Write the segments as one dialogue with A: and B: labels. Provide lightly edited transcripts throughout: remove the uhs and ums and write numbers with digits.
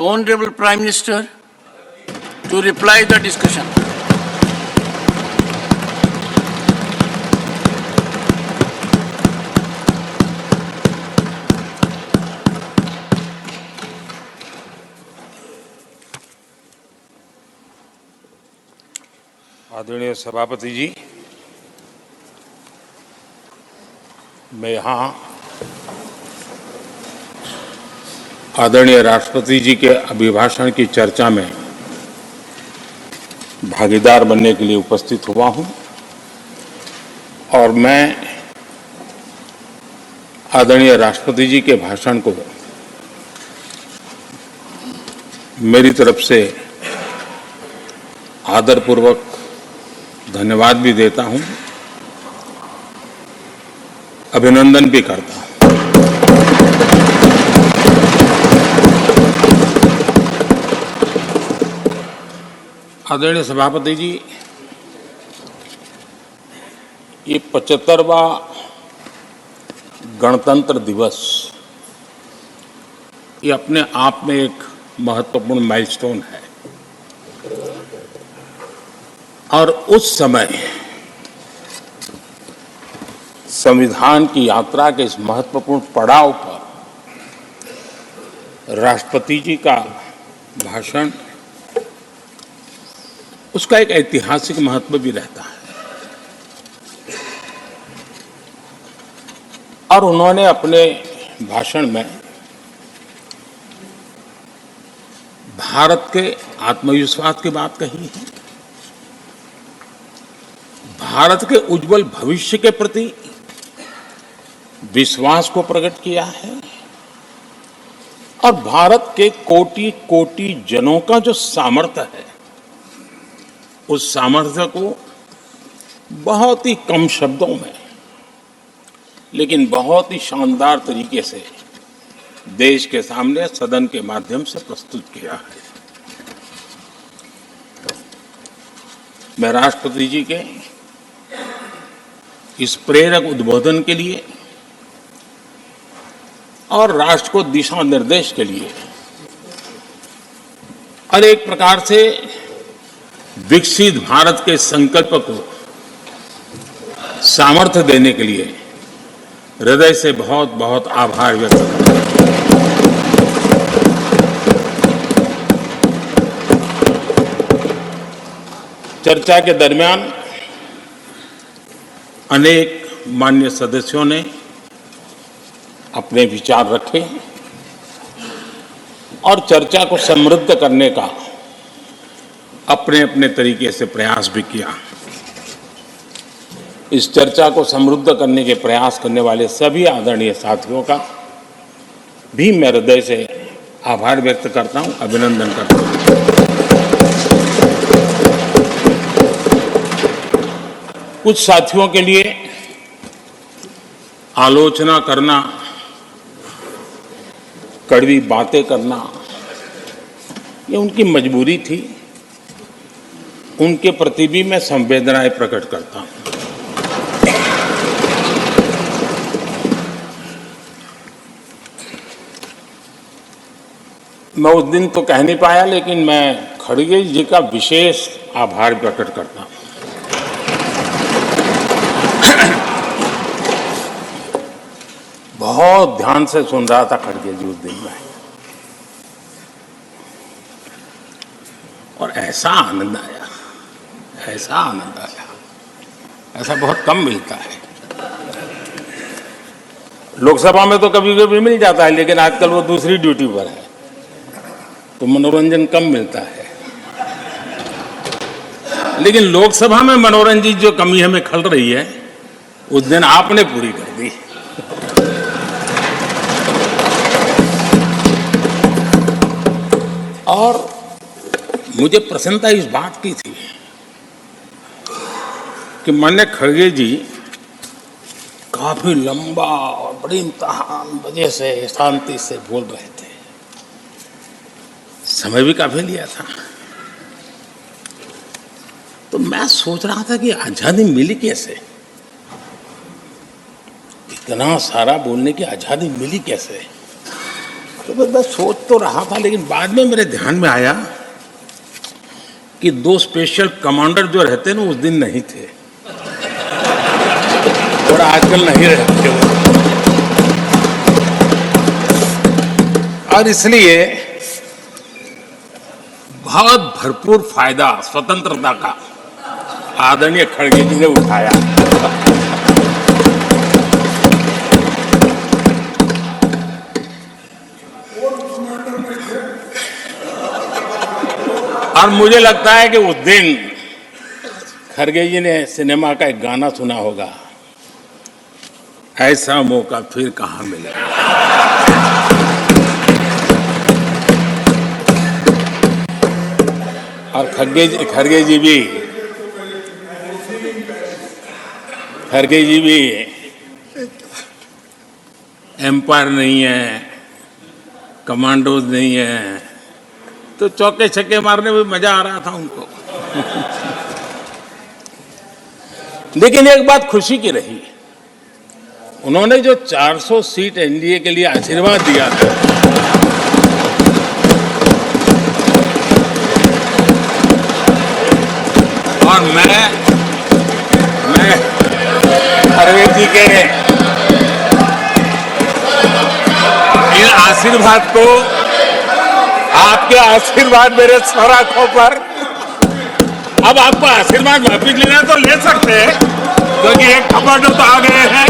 A: Honorable Prime Minister to reply the discussion.
B: आदरणीय सभापति जी, मैं यहाँ आदरणीय राष्ट्रपति जी के अभिभाषण की चर्चा में भागीदार बनने के लिए उपस्थित हुआ हूँ और मैं आदरणीय राष्ट्रपति जी के भाषण को मेरी तरफ से आदरपूर्वक धन्यवाद भी देता हूँ, अभिनंदन भी करता हूँ। आदरणीय सभापति जी, ये 75वां गणतंत्र दिवस ये अपने आप में एक महत्वपूर्ण माइलस्टोन है और उस समय संविधान की यात्रा के इस महत्वपूर्ण पड़ाव पर राष्ट्रपति जी का भाषण, उसका एक ऐतिहासिक महत्व भी रहता है और उन्होंने अपने भाषण में भारत के आत्मविश्वास की बात कही है, भारत के उज्जवल भविष्य के प्रति विश्वास को प्रकट किया है और भारत के कोटि कोटि जनों का जो सामर्थ्य है, उस सामर्थ्य को बहुत ही कम शब्दों में लेकिन बहुत ही शानदार तरीके से देश के सामने सदन के माध्यम से प्रस्तुत किया है। मैं राष्ट्रपति जी के इस प्रेरक उद्बोधन के लिए और राष्ट्र को दिशा निर्देश के लिए और एक प्रकार से विकसित भारत के संकल्प को सामर्थ्य देने के लिए हृदय से बहुत बहुत आभार व्यक्त करता हूं। चर्चा के दरमियान अनेक मान्य सदस्यों ने अपने विचार रखे और चर्चा को समृद्ध करने का अपने अपने तरीके से प्रयास भी किया। इस चर्चा को समृद्ध करने के प्रयास करने वाले सभी आदरणीय साथियों का भी मैं हृदय से आभार व्यक्त करता हूं, अभिनंदन करता हूं। कुछ साथियों के लिए आलोचना करना, कड़वी बातें करना, ये उनकी मजबूरी थी, उनके प्रति भी मैं संवेदनाएं प्रकट करता हूं। मैं उस दिन तो कह नहीं पाया, लेकिन मैं खड़गे जी का विशेष आभार प्रकट करता हूं। बहुत ध्यान से सुन रहा था खड़गे जी उस दिन में और ऐसा आनंद आया, ऐसा आनंद आया, ऐसा बहुत कम मिलता है। लोकसभा में तो कभी कभी मिल जाता है, लेकिन आजकल वो दूसरी ड्यूटी पर है तो मनोरंजन कम मिलता है। लेकिन लोकसभा में मनोरंजन जो कमी हमें खल रही है, उस दिन आपने पूरी कर दी। और मुझे प्रसन्नता इस बात की थी कि माननीय खड़गे जी काफी लंबा और बड़ी इम्तिहान वजह से शांति से बोल रहे थे, समय भी काफी लिया था। तो मैं सोच रहा था कि आजादी मिली कैसे, इतना सारा बोलने की आजादी मिली कैसे। तो मैं सोचता तो रहा था, लेकिन बाद में मेरे ध्यान में आया कि 2 स्पेशल कमांडर जो रहते ना उस दिन नहीं थे और आजकल नहीं रहते वो। और इसलिए बहुत भरपूर फायदा स्वतंत्रता का आदरणीय खड़गे जी ने उठाया। और मुझे लगता है कि उस दिन खड़गे जी ने सिनेमा का एक गाना सुना होगा, ऐसा मौका फिर कहां मिलेगा। और खड़गे जी भी एम्पायर नहीं है, कमांडोज नहीं है, तो चौके छक्के मारने में मजा आ रहा था उनको। लेकिन एक बात खुशी की रही, उन्होंने जो 400 सीट एनडीए के लिए आशीर्वाद दिया था, और मैं खड़गे जी के इन आशीर्वाद को, आपके आशीर्वाद मेरे सर आंखों पर, अब आपको आशीर्वाद वापिस लेना तो ले सकते हैं, क्योंकि एक खबर तो आ गए हैं।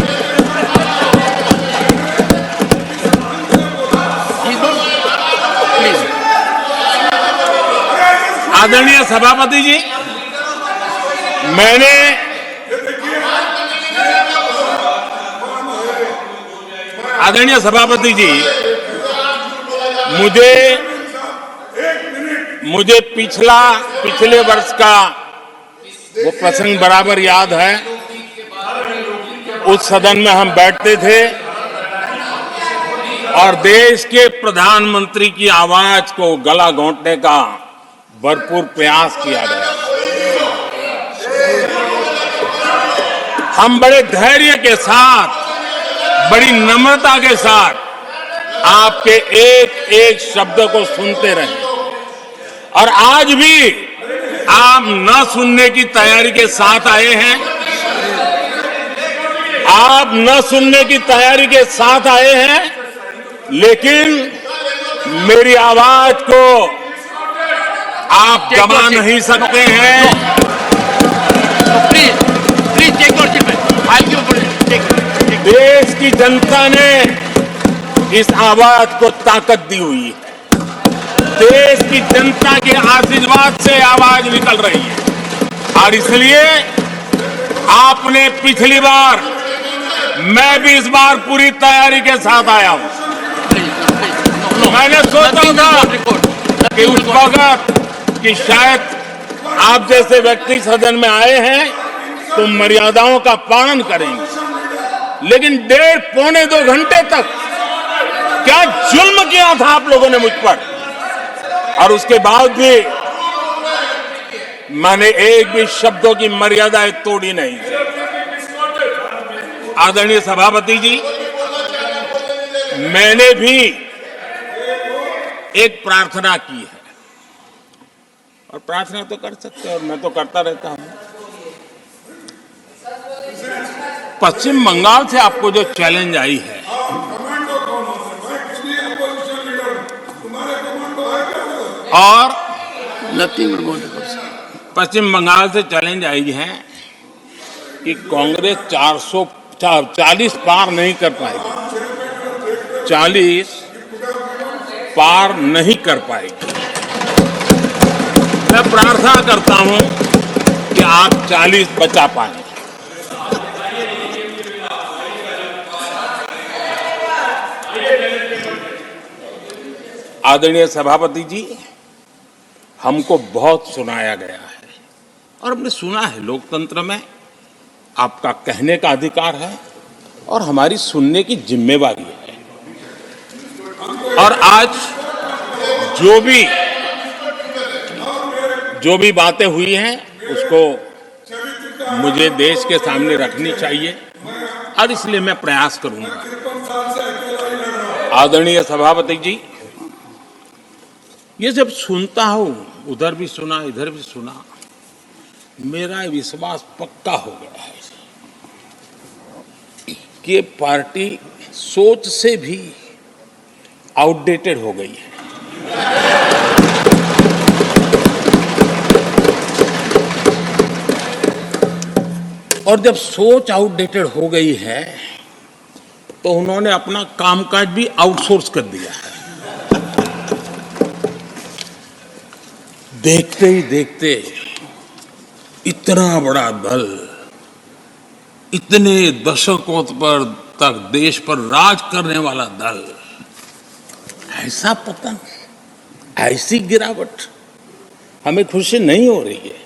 B: आदरणीय सभापति जी, आदरणीय सभापति जी, मुझे पिछले वर्ष का वो प्रसंग बराबर याद है। उस सदन में हम बैठते थे और देश के प्रधानमंत्री की आवाज को गला घोंटने का भरपूर प्रयास किया गया। हम बड़े धैर्य के साथ, बड़ी नम्रता के साथ आपके एक एक शब्द को सुनते रहे, और आज भी आप न सुनने की तैयारी के साथ आए हैं। आप न सुनने की तैयारी के साथ आए हैं, लेकिन मेरी आवाज को आप दबा नहीं सकते हैं। देश की जनता ने इस आवाज को ताकत दी हुई है। देश की जनता के आशीर्वाद से आवाज निकल रही है, और इसलिए आपने पिछली बार, मैं भी इस बार पूरी तैयारी के साथ आया हूं। मैंने सोचा था कि उस वक्त कि शायद आप जैसे व्यक्ति सदन में आए हैं तो मर्यादाओं का पालन करेंगे, लेकिन 1.5-2 घंटे तक क्या जुल्म किया था आप लोगों ने मुझ पर, और उसके बाद भी मैंने एक भी शब्दों की मर्यादाएं तोड़ी नहीं। आदरणीय सभापति जी, मैंने भी एक प्रार्थना की है, और प्रार्थना तो कर सकते हैं, और मैं तो करता रहता हूं। पश्चिम बंगाल से आपको जो चैलेंज आई है, और पश्चिम बंगाल से चैलेंज आई है कि कांग्रेस 440 पार नहीं कर पाएगी, 40 पार नहीं कर पाएगी। मैं प्रार्थना करता हूं कि आप 40 बचा पाए। आदरणीय सभापति जी, हमको बहुत सुनाया गया है, और हमने सुना है। लोकतंत्र में आपका कहने का अधिकार है और हमारी सुनने की जिम्मेवारी है। और आज जो भी बातें हुई हैं उसको मुझे देश के सामने रखनी चाहिए, और इसलिए मैं प्रयास करूंगा। आदरणीय सभापति जी, ये जब सुनता हूं, उधर भी सुना इधर भी सुना, मेरा विश्वास पक्का हो गया है कि ये पार्टी सोच से भी आउटडेटेड हो गई है। और जब सोच आउटडेटेड हो गई है तो उन्होंने अपना कामकाज भी आउटसोर्स कर दिया है। देखते ही देखते इतना बड़ा दल, इतने दशकों पर तक देश पर राज करने वाला दल, ऐसा पतन, ऐसी गिरावट, हमें खुशी नहीं हो रही है।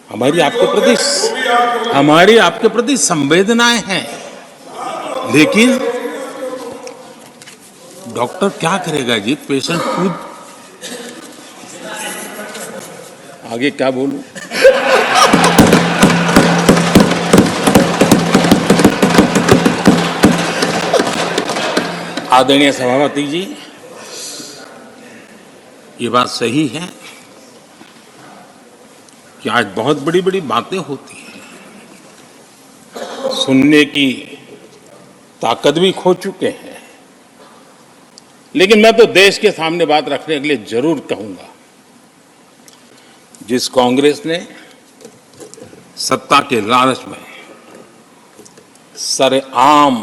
B: हमारी आपके प्रति संवेदनाएं हैं, लेकिन डॉक्टर क्या करेगा जी, पेशेंट खुद। आगे क्या बोलूं? आदरणीय सभापति जी, ये बात सही है कि आज बहुत बड़ी बड़ी बातें होती हैं, सुनने की ताकत भी खो चुके हैं, लेकिन मैं तो देश के सामने बात रखने के लिए जरूर कहूंगा, जिस कांग्रेस ने सत्ता के लालच में सरेआम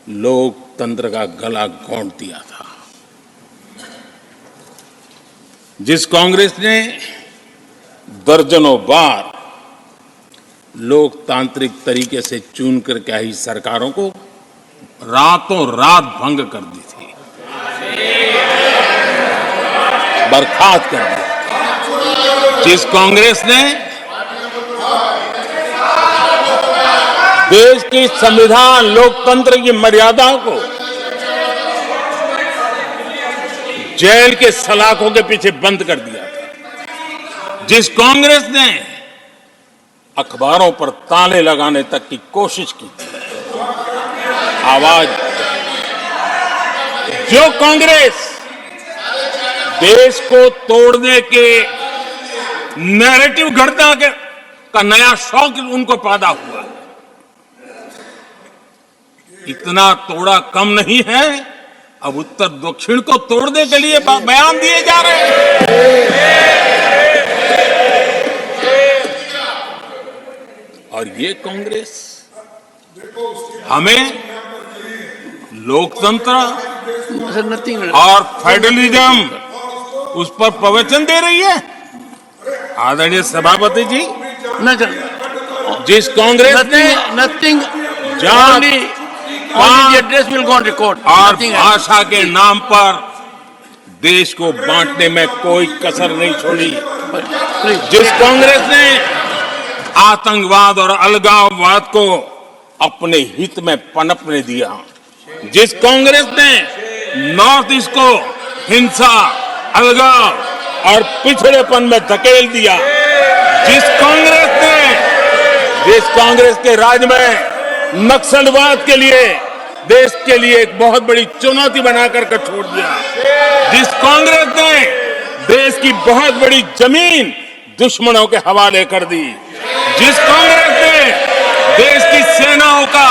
B: लोकतंत्र का गला घोंट दिया था, जिस कांग्रेस ने दर्जनों बार लोकतांत्रिक तरीके से चुन करके आई सरकारों को रातों रात भंग कर दी थी, बर्खास्त कर दिया, जिस कांग्रेस ने देश की संविधान लोकतंत्र की मर्यादाओं को जेल के सलाखों के पीछे बंद कर दिया था, जिस कांग्रेस ने अखबारों पर ताले लगाने तक की कोशिश की थी, आवाज, जो कांग्रेस देश को तोड़ने के नैरेटिव घड़ना का नया शौक उनको पैदा हुआ, इतना तोड़ा कम नहीं है, अब उत्तर दक्षिण को तोड़ने के लिए बयान दिए जा रहे हैं। और ये कांग्रेस हमें लोकतंत्र और फेडरलिज्म उस पर प्रवचन दे रही है। आदरणीय सभापति जी, जिस कांग्रेस ने
A: नथिंग
B: जाति
A: address will go on record
B: और भाषा के नाम पर देश को बांटने में कोई कसर नहीं छोड़ी, जिस कांग्रेस ने आतंकवाद और अलगाववाद को अपने हित में पनपने दिया, जिस कांग्रेस ने नॉर्थ ईस्ट को हिंसा, अलगाव और पिछड़ेपन में धकेल दिया, जिस कांग्रेस के राज में नक्सलवाद के लिए देश के लिए एक बहुत बड़ी चुनौती बनाकर के छोड़ दिया, जिस कांग्रेस ने देश की बहुत बड़ी जमीन दुश्मनों के हवाले कर दी, जिस कांग्रेस ने देश की सेनाओं का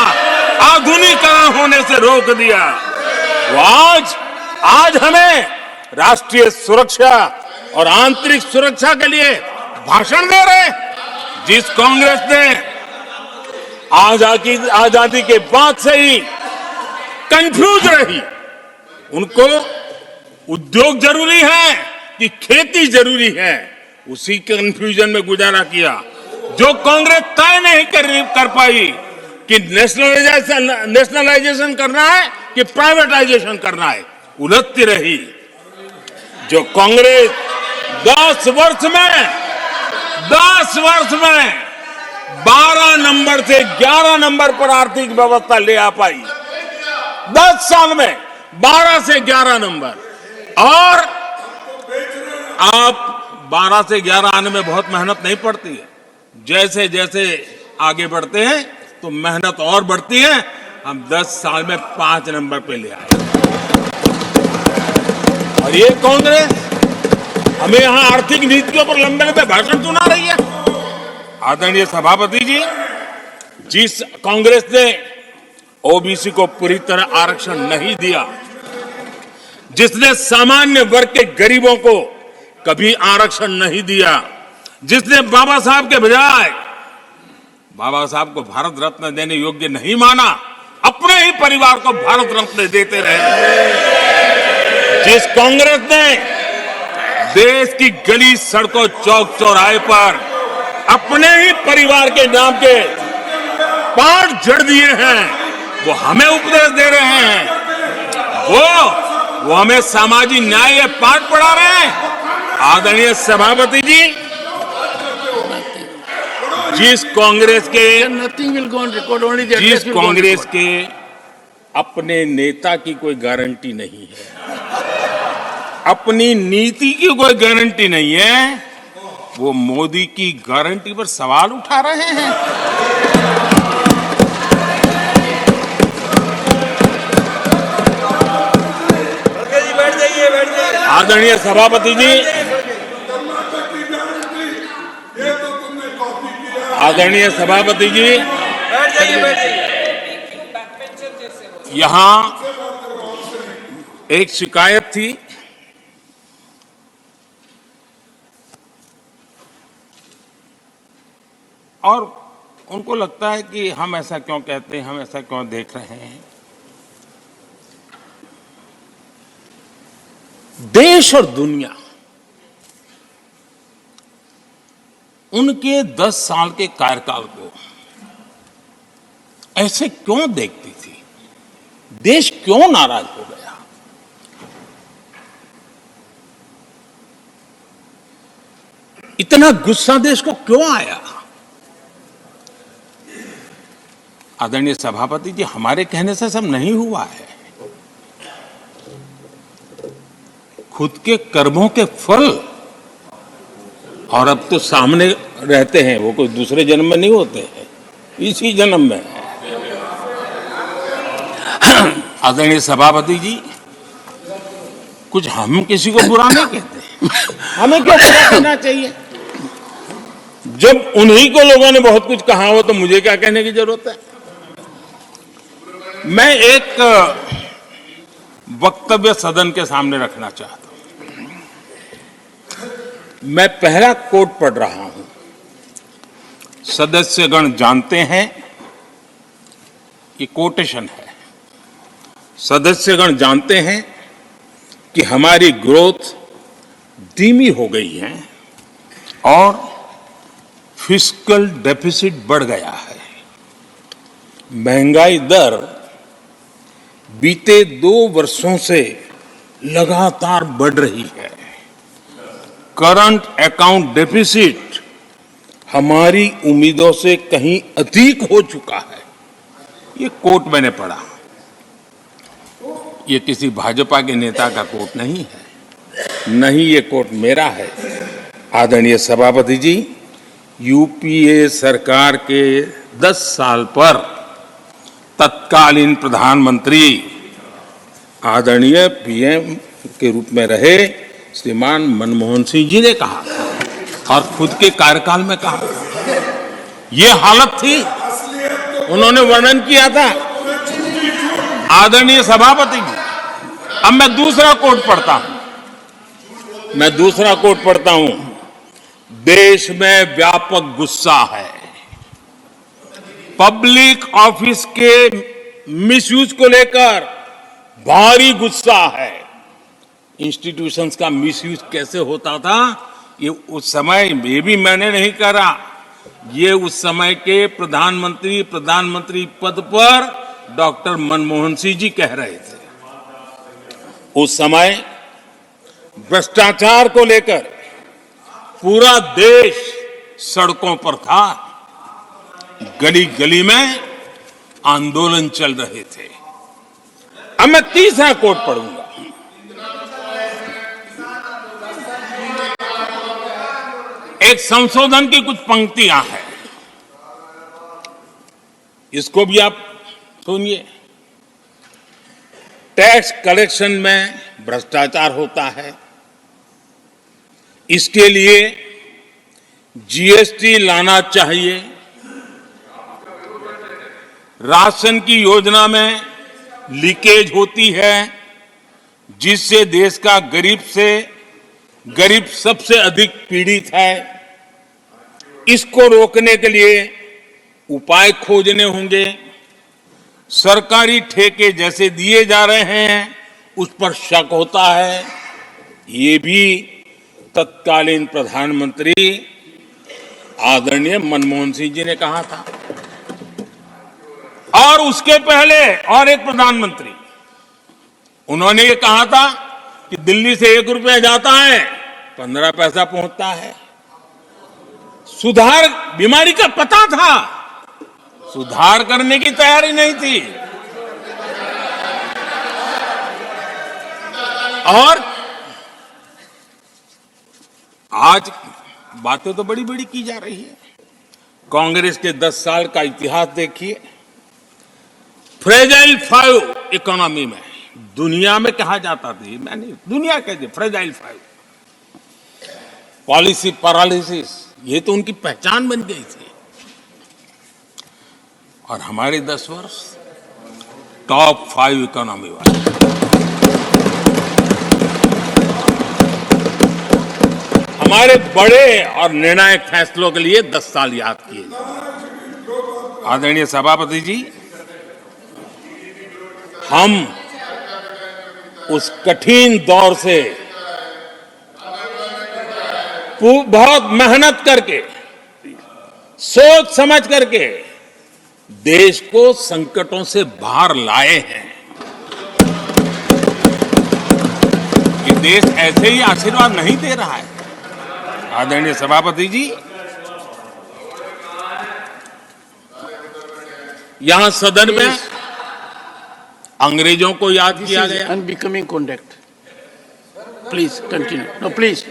B: आधुनिकीकरण होने से रोक दिया, वो आज हमें राष्ट्रीय सुरक्षा और आंतरिक सुरक्षा के लिए भाषण दे रहे। जिस कांग्रेस ने आजादी के बाद से ही कंफ्यूज रही, उनको उद्योग जरूरी है कि खेती जरूरी है, उसी कंफ्यूजन में गुजारा किया। जो कांग्रेस तय नहीं कर पाई कि नेशनलाइजेशन करना है कि प्राइवेटाइजेशन करना है, उलझती रही। जो कांग्रेस 10 वर्ष में 12 नंबर से 11 नंबर पर आर्थिक व्यवस्था ले आ पाई, 10 साल में 12 से 11 नंबर, और आप 12 से 11 आने में बहुत मेहनत नहीं पड़ती है, जैसे जैसे आगे बढ़ते हैं तो मेहनत और बढ़ती है। हम 10 साल में 5 नंबर पे ले आए। और ये कांग्रेस हमें यहां आर्थिक नीतियों पर लंबे लंबे भाषण सुना रही है। आदरणीय सभापति जी, जिस कांग्रेस ने ओबीसी को पूरी तरह आरक्षण नहीं दिया, जिसने सामान्य वर्ग के गरीबों को कभी आरक्षण नहीं दिया, जिसने बाबा साहब के बजाय बाबा साहब को भारत रत्न देने योग्य नहीं माना, अपने ही परिवार को भारत रत्न देते रहे, जिस कांग्रेस ने देश की गली सड़कों चौक चौराहे पर अपने ही परिवार के नाम के पाठ जड़ दिए हैं, वो हमें उपदेश दे रहे हैं, वो हमें सामाजिक न्याय पाठ पढ़ा रहे हैं। आदरणीय सभापति जी, जिस कांग्रेस के
A: Nothing will go on record, only the
B: जिस
A: address will go on
B: Congress
A: record.
B: के अपने नेता की कोई गारंटी नहीं है, अपनी नीति की कोई गारंटी नहीं है, वो मोदी की गारंटी पर सवाल उठा रहे हैं। आदरणीय सभापति जी, आदरणीय सभापति जी, यहां एक शिकायत थी, और उनको लगता है कि हम ऐसा क्यों कहते हैं, हम ऐसा क्यों देख रहे हैं। देश और दुनिया उनके 10 साल के कार्यकाल को ऐसे क्यों देखती थी, देश क्यों नाराज हो गया। इतना गुस्सा देश को क्यों आया। आदरणीय सभापति जी, हमारे कहने से सब नहीं हुआ है, खुद के कर्मों के फल और अब तो सामने रहते हैं, वो कोई दूसरे जन्म में नहीं होते हैं, इसी जन्म में। आदरणीय सभापति जी, कुछ हम किसी को बुरा नहीं कहते, हमें क्यों बुरा कहना चाहिए। जब उन्हीं को लोगों ने बहुत कुछ कहा हो तो मुझे क्या कहने की जरूरत है। मैं एक वक्तव्य सदन के सामने रखना चाहता हूं। मैं पहला कोट पढ़ रहा हूं। सदस्यगण जानते हैं, ये कोटेशन है, सदस्यगण जानते हैं कि हमारी ग्रोथ धीमी हो गई है और फिस्कल डेफिसिट बढ़ गया है। महंगाई दर बीते 2 वर्षों से लगातार बढ़ रही है। करंट अकाउंट डेफिसिट हमारी उम्मीदों से कहीं अधिक हो चुका है। ये कोट मैंने पढ़ा, ये किसी भाजपा के नेता का कोट नहीं है, नहीं ये कोट मेरा है। आदरणीय सभापति जी, यूपीए सरकार के 10 साल पर तत्कालीन प्रधानमंत्री आदरणीय पीएम के रूप में रहे श्रीमान मनमोहन सिंह जी ने कहा था और खुद के कार्यकाल में कहा था। ये हालत थी, उन्होंने वर्णन किया था। आदरणीय सभापति जी, अब मैं दूसरा कोट पढ़ता हूं, देश में व्यापक गुस्सा है, पब्लिक ऑफिस के मिसयूज को लेकर भारी गुस्सा है। इंस्टीट्यूशंस का मिसयूज कैसे होता था, ये उस समय, ये भी मैंने नहीं करा, ये उस समय के प्रधानमंत्री पद पर डॉक्टर मनमोहन सिंह जी कह रहे थे। उस समय भ्रष्टाचार को लेकर पूरा देश सड़कों पर था, गली गली में आंदोलन चल रहे थे। अब मैं तीसरा कोट पढ़ूंगा। एक संशोधन की कुछ पंक्तियां हैं, इसको भी आप सुनिए। टैक्स कलेक्शन में भ्रष्टाचार होता है। इसके लिए जीएसटी लाना चाहिए। राशन की योजना में लीकेज होती है, जिससे देश का गरीब सबसे अधिक पीड़ित है। इसको रोकने के लिए उपाय खोजने होंगे। सरकारी ठेके जैसे दिए जा रहे हैं, उस पर शक होता है। ये भी तत्कालीन प्रधानमंत्री आदरणीय मनमोहन सिंह जी ने कहा था, और उसके पहले और एक प्रधानमंत्री, उन्होंने ये कहा था कि दिल्ली से 1 रुपया जाता है 15 पैसा पहुंचता है। सुधार, बीमारी का पता था, सुधार करने की तैयारी नहीं थी। और आज बातें तो बड़ी बड़ी की जा रही है। कांग्रेस के 10 साल का इतिहास देखिए। फ्रेजाइल 5 इकोनॉमी में दुनिया में कहा जाता था, मैं नहीं, दुनिया कहती फ्रेजाइल 5, पॉलिसी पैरालिसिस, ये तो उनकी पहचान बन गई थी। और हमारे 10 वर्ष टॉप 5 इकोनॉमी वाले। हमारे बड़े और निर्णायक फैसलों के लिए 10 साल याद किए जाए। आदरणीय सभापति जी, हम उस कठिन दौर से बहुत मेहनत करके, सोच समझ करके देश को संकटों से बाहर लाए हैं। ये देश ऐसे ही आशीर्वाद नहीं दे रहा है। आदरणीय सभापति जी, यहां सदन में अंग्रेजों को याद किया गया।
A: Unbecoming conduct, please continue. No please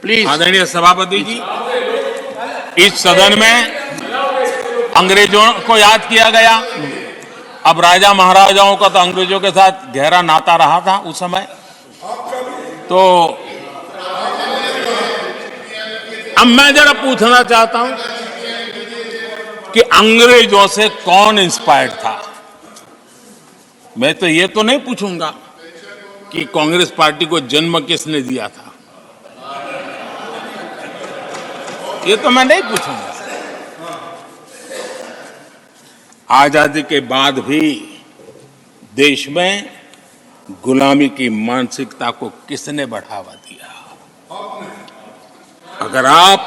A: please.
B: आदरणीय सभापति जी, इस सदन में अंग्रेजों को याद किया गया। अब राजा महाराजाओं का तो अंग्रेजों के साथ गहरा नाता रहा था उस समय, तो अब मैं जरा पूछना चाहता हूं कि अंग्रेजों से कौन इंस्पायर्ड था। मैं तो ये तो नहीं पूछूंगा कि कांग्रेस पार्टी को जन्म किसने दिया था, ये तो मैं नहीं पूछूंगा। आजादी के बाद भी देश में गुलामी की मानसिकता को किसने बढ़ावा दिया? अगर आप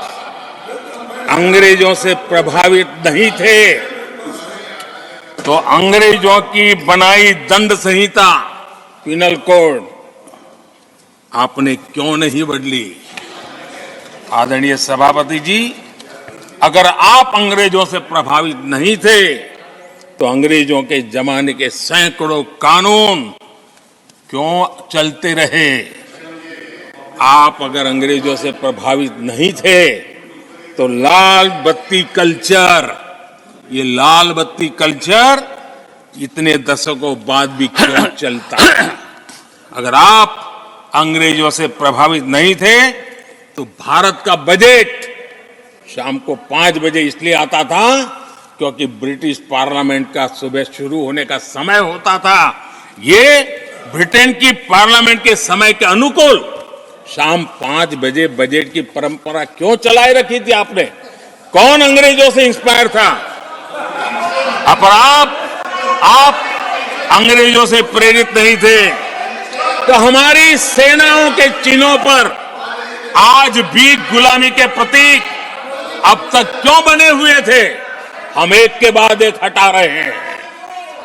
B: अंग्रेजों से प्रभावित नहीं थे तो अंग्रेजों की बनाई दंड संहिता, पिनल कोड, आपने क्यों नहीं बदली? आदरणीय सभापति जी, अगर आप अंग्रेजों से प्रभावित नहीं थे तो अंग्रेजों के जमाने के सैकड़ों कानून क्यों चलते रहे? आप अगर अंग्रेजों से प्रभावित नहीं थे तो लाल बत्ती कल्चर, ये लाल बत्ती कल्चर इतने दशकों बाद भी क्यों चलता है? अगर आप अंग्रेजों से प्रभावित नहीं थे तो भारत का बजट शाम को 5 बजे इसलिए आता था क्योंकि ब्रिटिश पार्लियामेंट का सुबह शुरू होने का समय होता था। ये ब्रिटेन की पार्लियामेंट के समय के अनुकूल शाम 5 बजे बजट की परंपरा क्यों चलाए रखी थी आपने? कौन अंग्रेजों से इंस्पायर था? अब आप अंग्रेजों से प्रेरित नहीं थे तो हमारी सेनाओं के चिन्हों पर आज भी गुलामी के प्रतीक अब तक क्यों बने हुए थे? हम एक के बाद एक हटा रहे हैं।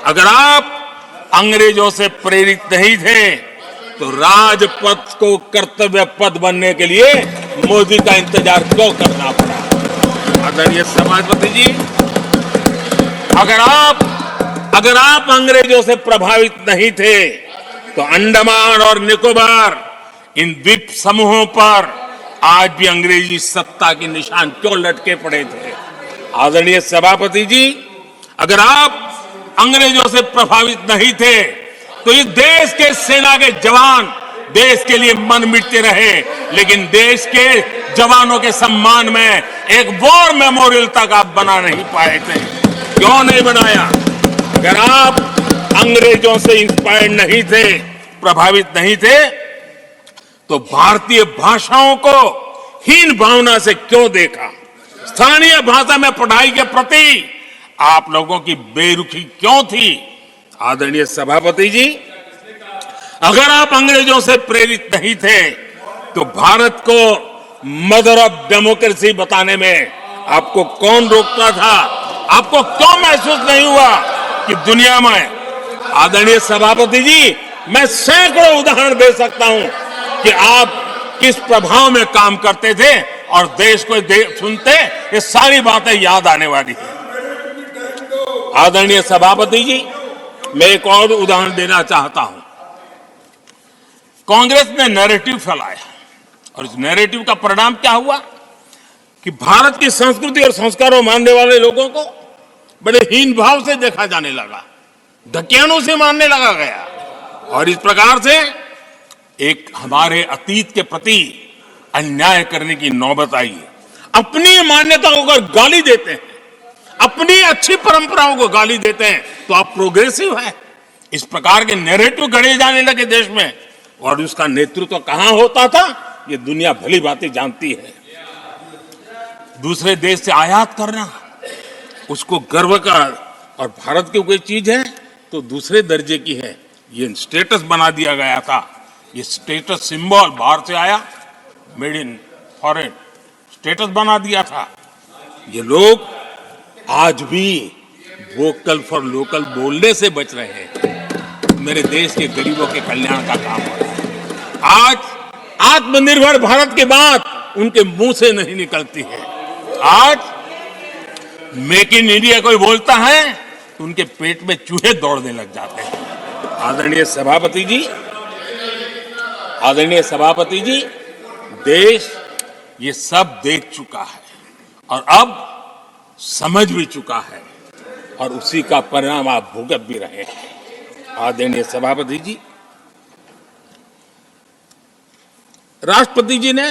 B: अगर आप अंग्रेजों से प्रेरित नहीं थे तो राजपथ को कर्तव्य पथ बनने के लिए मोदी का इंतजार क्यों करना पड़ा? आदरणीय सभापति जी, अगर आप अंग्रेजों से प्रभावित नहीं थे तो अंडमान और निकोबार, इन द्वीप समूहों पर आज भी अंग्रेजी सत्ता के निशान क्यों लटके पड़े थे? आदरणीय सभापति जी, अगर आप अंग्रेजों से प्रभावित नहीं थे तो इस देश के सेना के जवान देश के लिए मन मिटते रहे, लेकिन देश के जवानों के सम्मान में एक वॉर मेमोरियल तक आप बना नहीं पाए थे। क्यों नहीं बनाया? अगर आप अंग्रेजों से इंस्पायर्ड नहीं थे, प्रभावित नहीं थे, तो भारतीय भाषाओं को हीन भावना से क्यों देखा? स्थानीय भाषा में पढ़ाई के प्रति आप लोगों की बेरुखी क्यों थी? आदरणीय सभापति जी, अगर आप अंग्रेजों से प्रेरित नहीं थे, तो भारत को मदर ऑफ डेमोक्रेसी बताने में आपको कौन रोकता था? आपको क्यों महसूस नहीं हुआ कि दुनिया में? आदरणीय सभापति जी, मैं सैकड़ों उदाहरण दे सकता हूं कि आप किस प्रभाव में काम करते थे और देश को सुनते ये सारी बातें याद आने वाली है। आदरणीय सभापति जी, मैं एक और उदाहरण देना चाहता हूं। कांग्रेस ने नैरेटिव फैलाया और इस नैरेटिव का परिणाम क्या हुआ कि भारत की संस्कृति और संस्कारों मानने वाले लोगों को बड़े हीन भाव से देखा जाने लगा, ढकियानों से मानने लगा गया, और इस प्रकार से एक हमारे अतीत के प्रति अन्याय करने की नौबत आई है। अपनी मान्यताओं को गाली देते हैं, अपनी अच्छी परंपराओं को गाली देते हैं, तो आप प्रोग्रेसिव हैं। इस प्रकार के नैरेटिव गढ़े जाने लगे देश में, और उसका नेतृत्व कहां होता था ये दुनिया भली बातें जानती है। दूसरे देश से आयात करना, उसको गर्व का, और भारत की कोई चीज है तो दूसरे दर्जे की है, ये स्टेटस बना दिया गया था। ये स्टेटस सिंबल बाहर से आया, मेड इन फॉरेन स्टेटस बना दिया था। ये लोग आज भी वोकल फॉर लोकल बोलने से बच रहे हैं। मेरे देश के गरीबों के कल्याण का काम हो रहा है। आज आत्मनिर्भर भारत की बात उनके मुंह से नहीं निकलती है। आज मेक इन इंडिया कोई बोलता है तो उनके पेट में चूहे दौड़ने लग जाते हैं। आदरणीय सभापति जी, आदरणीय सभापति जी, देश ये सब देख चुका है और अब समझ भी चुका है, और उसी का परिणाम आप भुगत भी रहे हैं। आदरणीय सभापति जी, राष्ट्रपति जी ने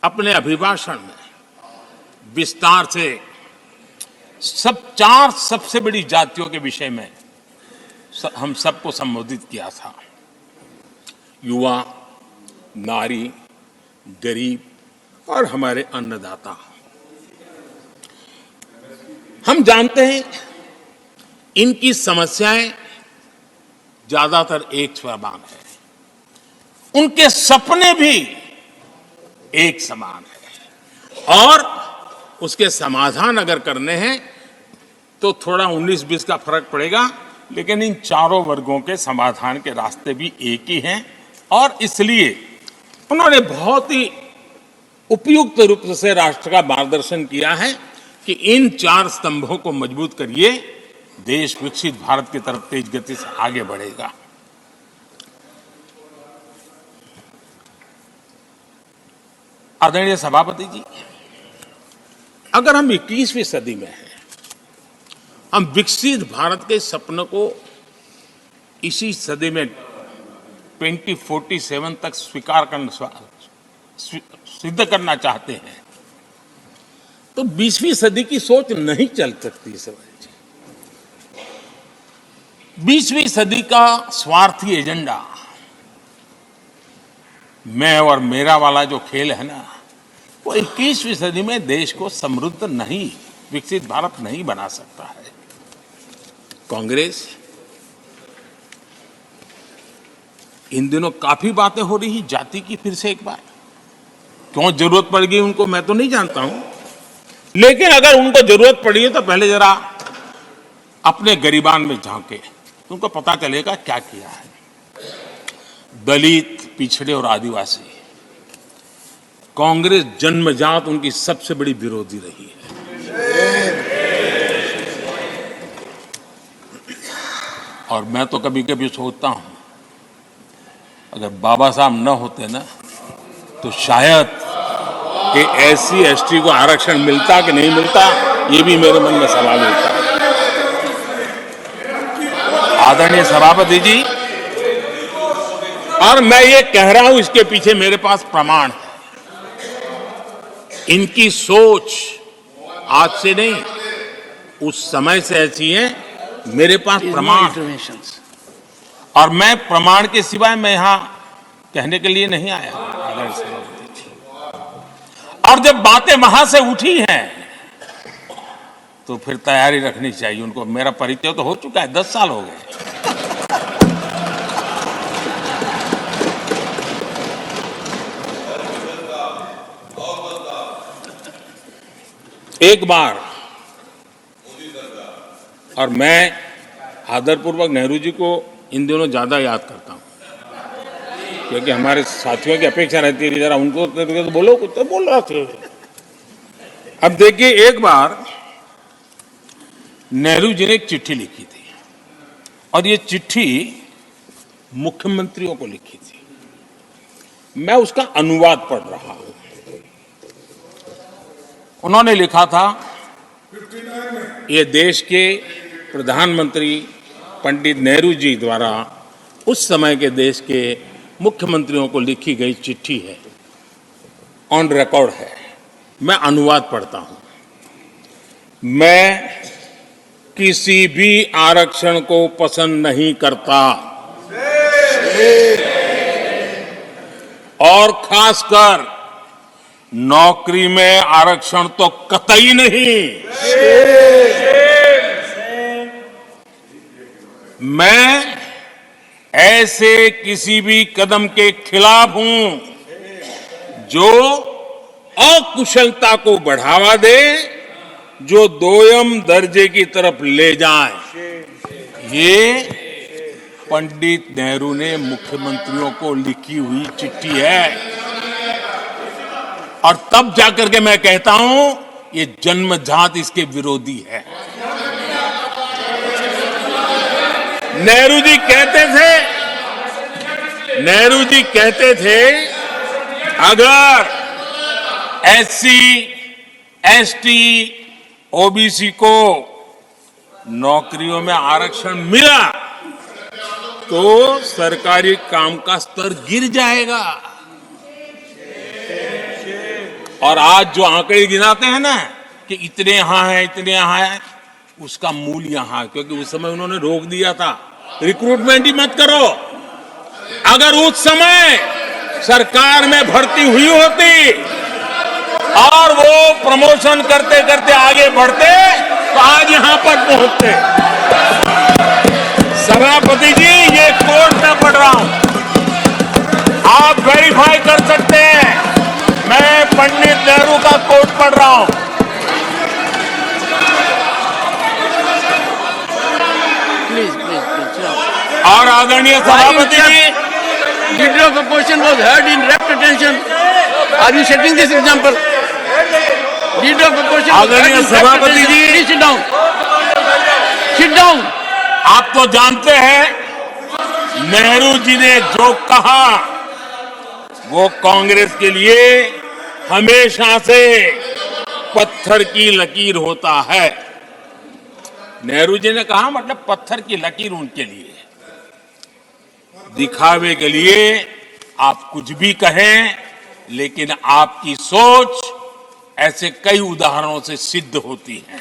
B: अपने अभिभाषण में विस्तार से चार सबसे बड़ी जातियों के विषय में हम सबको संबोधित किया था। युवा, नारी, गरीब और हमारे अन्नदाता। हम जानते हैं इनकी समस्याएं ज्यादातर एक समान है, उनके सपने भी एक समान है, और उसके समाधान अगर करने हैं तो थोड़ा 19-20 का फर्क पड़ेगा, लेकिन इन चारों वर्गों के समाधान के रास्ते भी एक ही हैं। और इसलिए उन्होंने बहुत ही उपयुक्त रूप से राष्ट्र का मार्गदर्शन किया है कि इन चार स्तंभों को मजबूत करिए, देश विकसित भारत की तरफ तेज गति से आगे बढ़ेगा। आदरणीय सभापति जी, अगर हम 21वीं सदी में हैं, हम विकसित भारत के सपने को इसी सदी में 2047 तक स्वीकार करना, सिद्ध करना चाहते हैं, तो 20वीं सदी की सोच नहीं चल सकती। 20वीं सदी का स्वार्थी एजेंडा, मैं और मेरा वाला जो खेल है ना, वो 21वीं सदी में देश को समृद्ध नहीं, विकसित भारत नहीं बना सकता है। कांग्रेस इन दिनों काफी बातें हो रही जाति की, फिर से एक बार क्यों जरूरत पड़ गई उनको मैं तो नहीं जानता हूं, लेकिन अगर उनको जरूरत पड़ी है तो पहले जरा अपने गरिबान में झांके, उनको पता चलेगा क्या किया है। दलित, पिछड़े और आदिवासी, कांग्रेस जन्मजात उनकी सबसे बड़ी विरोधी रही है। और मैं तो कभी कभी सोचता हूं, अगर बाबा साहब न होते ना, तो शायद कि एससी एसटी को आरक्षण मिलता कि नहीं मिलता, ये भी मेरे मन में सवाल उठता है। आदरणीय सभापति जी, और मैं ये कह रहा हूं, इसके पीछे मेरे पास प्रमाण है। इनकी सोच आज से नहीं, उस समय से ऐसी है। मेरे पास प्रमाण, और मैं प्रमाण के सिवाय मैं यहां कहने के लिए नहीं आया। और जब बातें वहां से उठी हैं तो फिर तैयारी रखनी चाहिए उनको। मेरा परिचय तो हो चुका है, 10 साल हो गए। एक बार, और मैं आदरपूर्वक नेहरू जी को इन दिनों ज्यादा याद करता हूं, क्योंकि हमारे साथियों की अपेक्षा रहती है कि जरा उनको तो बोलो, कुछ तो बोल रहा थे। अब देखिए, एक बार नेहरू जी ने एक चिट्ठी लिखी थी, और ये चिट्ठी मुख्यमंत्रियों को लिखी थी। मैं उसका अनुवाद पढ़ रहा हूं। उन्होंने लिखा था, ये देश के प्रधानमंत्री पंडित नेहरू जी द्वारा उस समय के देश के मुख्यमंत्रियों को लिखी गई चिट्ठी है, ऑन रिकॉर्ड है। मैं अनुवाद पढ़ता हूं। मैं किसी भी आरक्षण को पसंद नहीं करता, और खासकर नौकरी में आरक्षण तो कतई नहीं। मैं ऐसे किसी भी कदम के खिलाफ हूं जो अकुशलता को बढ़ावा दे, जो दोयम दर्जे की तरफ ले जाए। ये पंडित नेहरू ने मुख्यमंत्रियों को लिखी हुई चिट्ठी है। और तब जाकर के मैं कहता हूं, ये जन्मजात इसके विरोधी है। नेहरू जी कहते थे, अगर एससी, एसटी, ओबीसी को नौकरियों में आरक्षण मिला तो सरकारी काम का स्तर गिर जाएगा। और आज जो आंकड़े गिनाते हैं ना कि इतने यहां है, इतने यहां है, उसका मूल यहां है, क्योंकि उस समय उन्होंने रोक दिया था, रिक्रूटमेंट ही मत करो। अगर उस समय सरकार में भर्ती हुई होती और वो प्रमोशन करते करते आगे बढ़ते तो आज यहां पर पहुंचते। सभापति जी, ये कोर्ट में पढ़ रहा हूं, आप वेरीफाई कर सकते हैं। मैं पंडित नेहरू का कोट पढ़ रहा हूं। और आदरणीय सभापति जी,
A: Leader of opposition was heard in rapt attention. Are you setting this example? Leader of opposition was heard
B: आदरणीय
A: in rapt
B: सभापति
A: attention.
B: Ji,
A: Please sit down. Sit down.
B: आप तो जानते हैं नेहरू जी ने जो कहा वो कांग्रेस के लिए हमेशा से पत्थर की लकीर होता है। नेहरू जी ने कहा मतलब पत्थर की लकीर उनके लिए। दिखावे के लिए आप कुछ भी कहें, लेकिन आपकी सोच ऐसे कई उदाहरणों से सिद्ध होती है।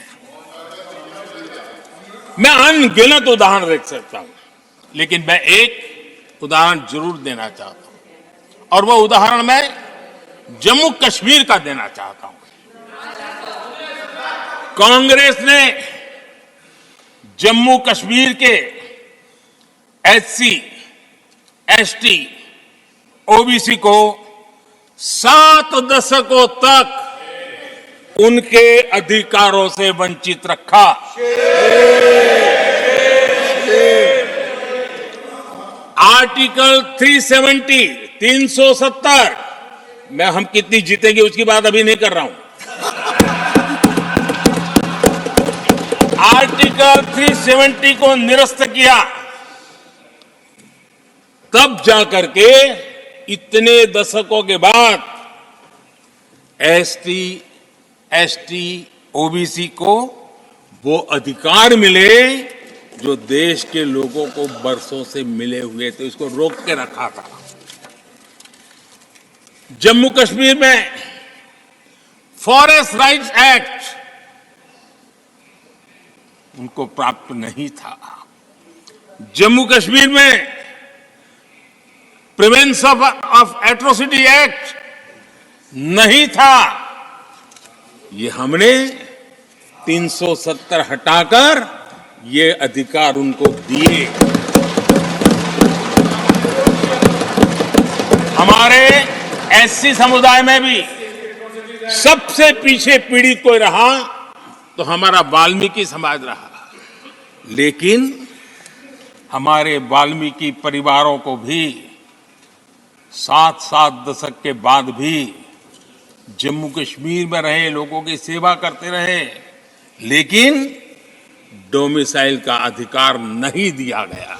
B: मैं अनगिनत उदाहरण देख सकता हूं, लेकिन मैं एक उदाहरण जरूर देना चाहता हूं, और वह उदाहरण मैं जम्मू कश्मीर का देना चाहता हूं। कांग्रेस ने जम्मू कश्मीर के एससी, एसटी, ओबीसी को 7 दशकों तक उनके अधिकारों से वंचित रखा। आर्टिकल 370 में हम कितनी जीतेंगे उसकी बात अभी नहीं कर रहा हूं। आर्टिकल 370 को निरस्त किया, तब जाकर के इतने दशकों के बाद एसटी, एसटी, ओबीसी को वो अधिकार मिले जो देश के लोगों को बरसों से मिले हुए थे। इसको रोक के रखा था। जम्मू कश्मीर में फॉरेस्ट राइट्स एक्ट उनको प्राप्त नहीं था। जम्मू कश्मीर में प्रिवेंशन ऑफ एट्रोसिटी एक्ट नहीं था। ये हमने 370 हटाकर ये अधिकार उनको दिए। हमारे एससी समुदाय में भी सबसे पीछे पीड़ित कोई रहा तो हमारा वाल्मीकि समाज रहा, लेकिन हमारे वाल्मीकि परिवारों को भी 7 दशक के बाद भी जम्मू कश्मीर में रहे लोगों की सेवा करते रहे, लेकिन डोमिसाइल का अधिकार नहीं दिया गया।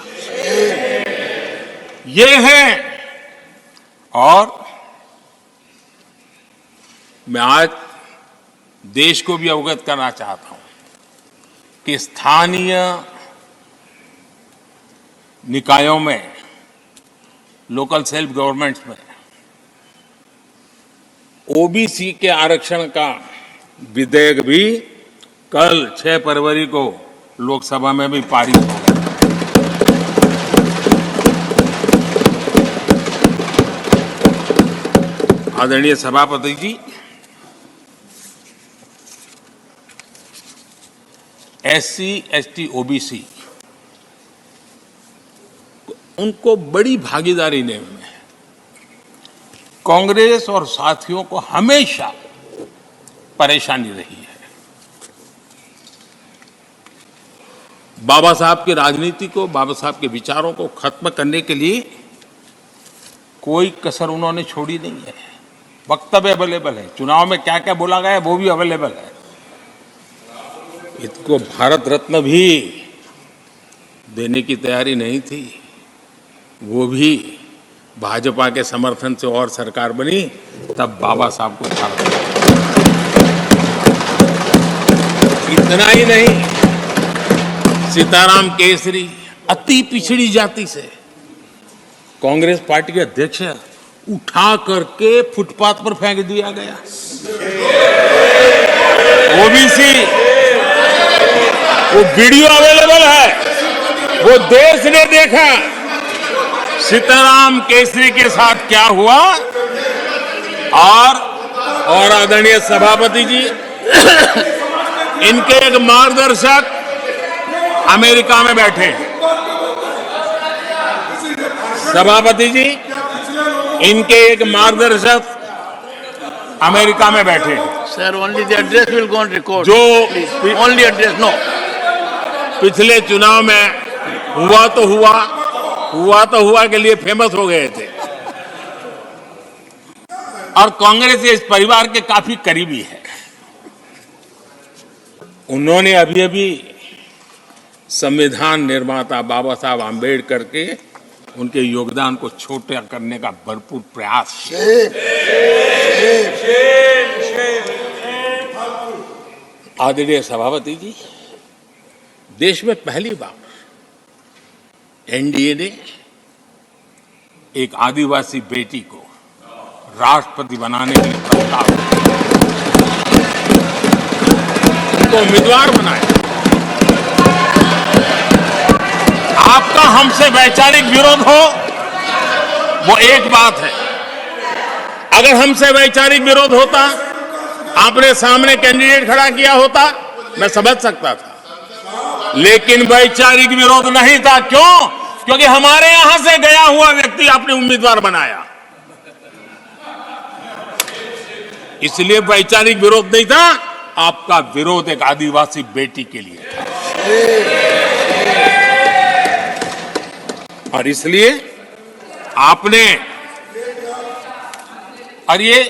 B: ये है। और मैं आज देश को भी अवगत करना चाहता हूं कि स्थानीय निकायों में, लोकल सेल्फ गवर्नमेंट्स में ओबीसी के आरक्षण का विधेयक भी कल 6 फरवरी को लोकसभा में भी पारित होगा। आदरणीय सभापति जी, एससी, एसटी, ओबीसी उनको बड़ी भागीदारी लेने में कांग्रेस और साथियों को हमेशा परेशानी रही है। बाबा साहब की राजनीति को, बाबा साहब के विचारों को खत्म करने के लिए कोई कसर उन्होंने छोड़ी नहीं है। वक्तव्य अवेलेबल है, चुनाव में क्या क्या बोला गया वो भी अवेलेबल है। इसको भारत रत्न भी देने की तैयारी नहीं थी, वो भी भाजपा के समर्थन से और सरकार बनी, तब बाबा साहब को भारत रत्न। इतना ही नहीं, सीताराम केसरी अति पिछड़ी जाति से कांग्रेस पार्टी के अध्यक्ष उठा करके फुटपाथ पर फेंक दिया गया। ओबीसी, वो वीडियो अवेलेबल है, वो देश ने देखा सीताराम केसरी के साथ क्या हुआ। और आदरणीय सभापति जी, इनके एक मार्गदर्शक अमेरिका में बैठे। सभापति जी, इनके एक मार्गदर्शक अमेरिका में बैठे।
A: Sir, only the address will go on record.
B: जो
A: ओनली एड्रेस, नो।
B: पिछले चुनाव में हुआ तो हुआ के लिए फेमस हो गए थे, और कांग्रेस इस परिवार के काफी करीबी है। उन्होंने अभी अभी संविधान निर्माता बाबा साहब आंबेडकर के उनके योगदान को छोटा करने का भरपूर प्रयास किया। आदरणीय सभापति जी, देश में पहली बार एनडीए ने एक आदिवासी बेटी को राष्ट्रपति बनाने के लिए प्रस्ताव तो उम्मीदवार बनाया। आपका हमसे वैचारिक विरोध हो वो एक बात है, अगर हमसे वैचारिक विरोध होता, आपने सामने कैंडिडेट खड़ा किया होता, मैं समझ सकता था, लेकिन वैचारिक विरोध नहीं था। क्यों? क्योंकि हमारे यहां से गया हुआ व्यक्ति आपने उम्मीदवार बनाया, इसलिए वैचारिक विरोध नहीं था। आपका विरोध एक आदिवासी बेटी के लिए था, और इसलिए आपने, और ये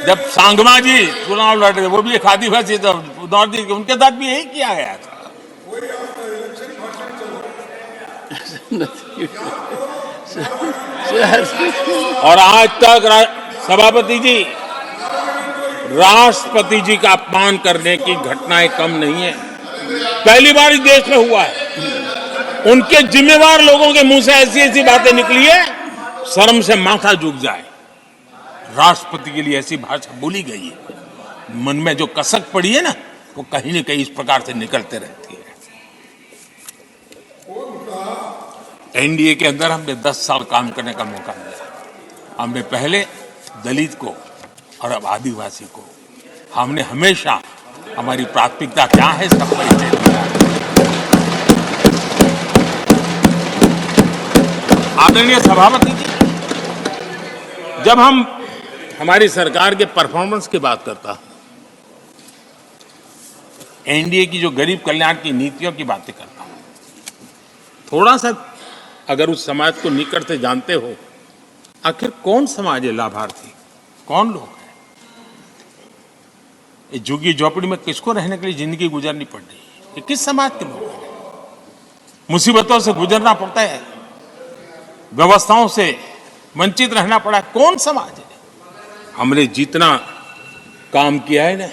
B: जब सांगमा जी चुनाव लड़ रहे वो भी एक आदिवासी नॉर्थ ईस्ट, उनके साथ भी यही किया गया था। और आज तक सभापति जी, राष्ट्रपति जी का अपमान करने की घटनाएं कम नहीं है, पहली बार इस देश में हुआ है। उनके जिम्मेवार लोगों के मुंह से ऐसी ऐसी बातें निकली है, शर्म से माथा झुक जाए। राष्ट्रपति के लिए ऐसी भाषा बोली गई है, मन में जो कसक पड़ी है ना, वो कहीं न कहीं इस प्रकार से निकलते रहती है। एनडीए के अंदर हमने 10 साल काम करने का मौका मिला। हमने पहले दलित को और अब आदिवासी को, हमने हमेशा हमारी प्राथमिकता क्या है सब परिचय दिया। आदरणीय सभापति जी, जब हम हमारी सरकार के परफॉर्मेंस की बात करता हूं, एनडीए की जो गरीब कल्याण की नीतियों की बातें करता हूं, थोड़ा सा अगर उस समाज को निकट से जानते हो, आखिर कौन समाज है लाभार्थी, कौन लोग हैं? ये झुग्गी झोपड़ी में किसको रहने के लिए जिंदगी गुजरनी पड़ रही है? ये किस समाज के लोग हैं? मुसीबतों से गुजरना पड़ता है, व्यवस्थाओं से वंचित रहना पड़ा है, कौन समाज है? हमने जितना काम किया है ना,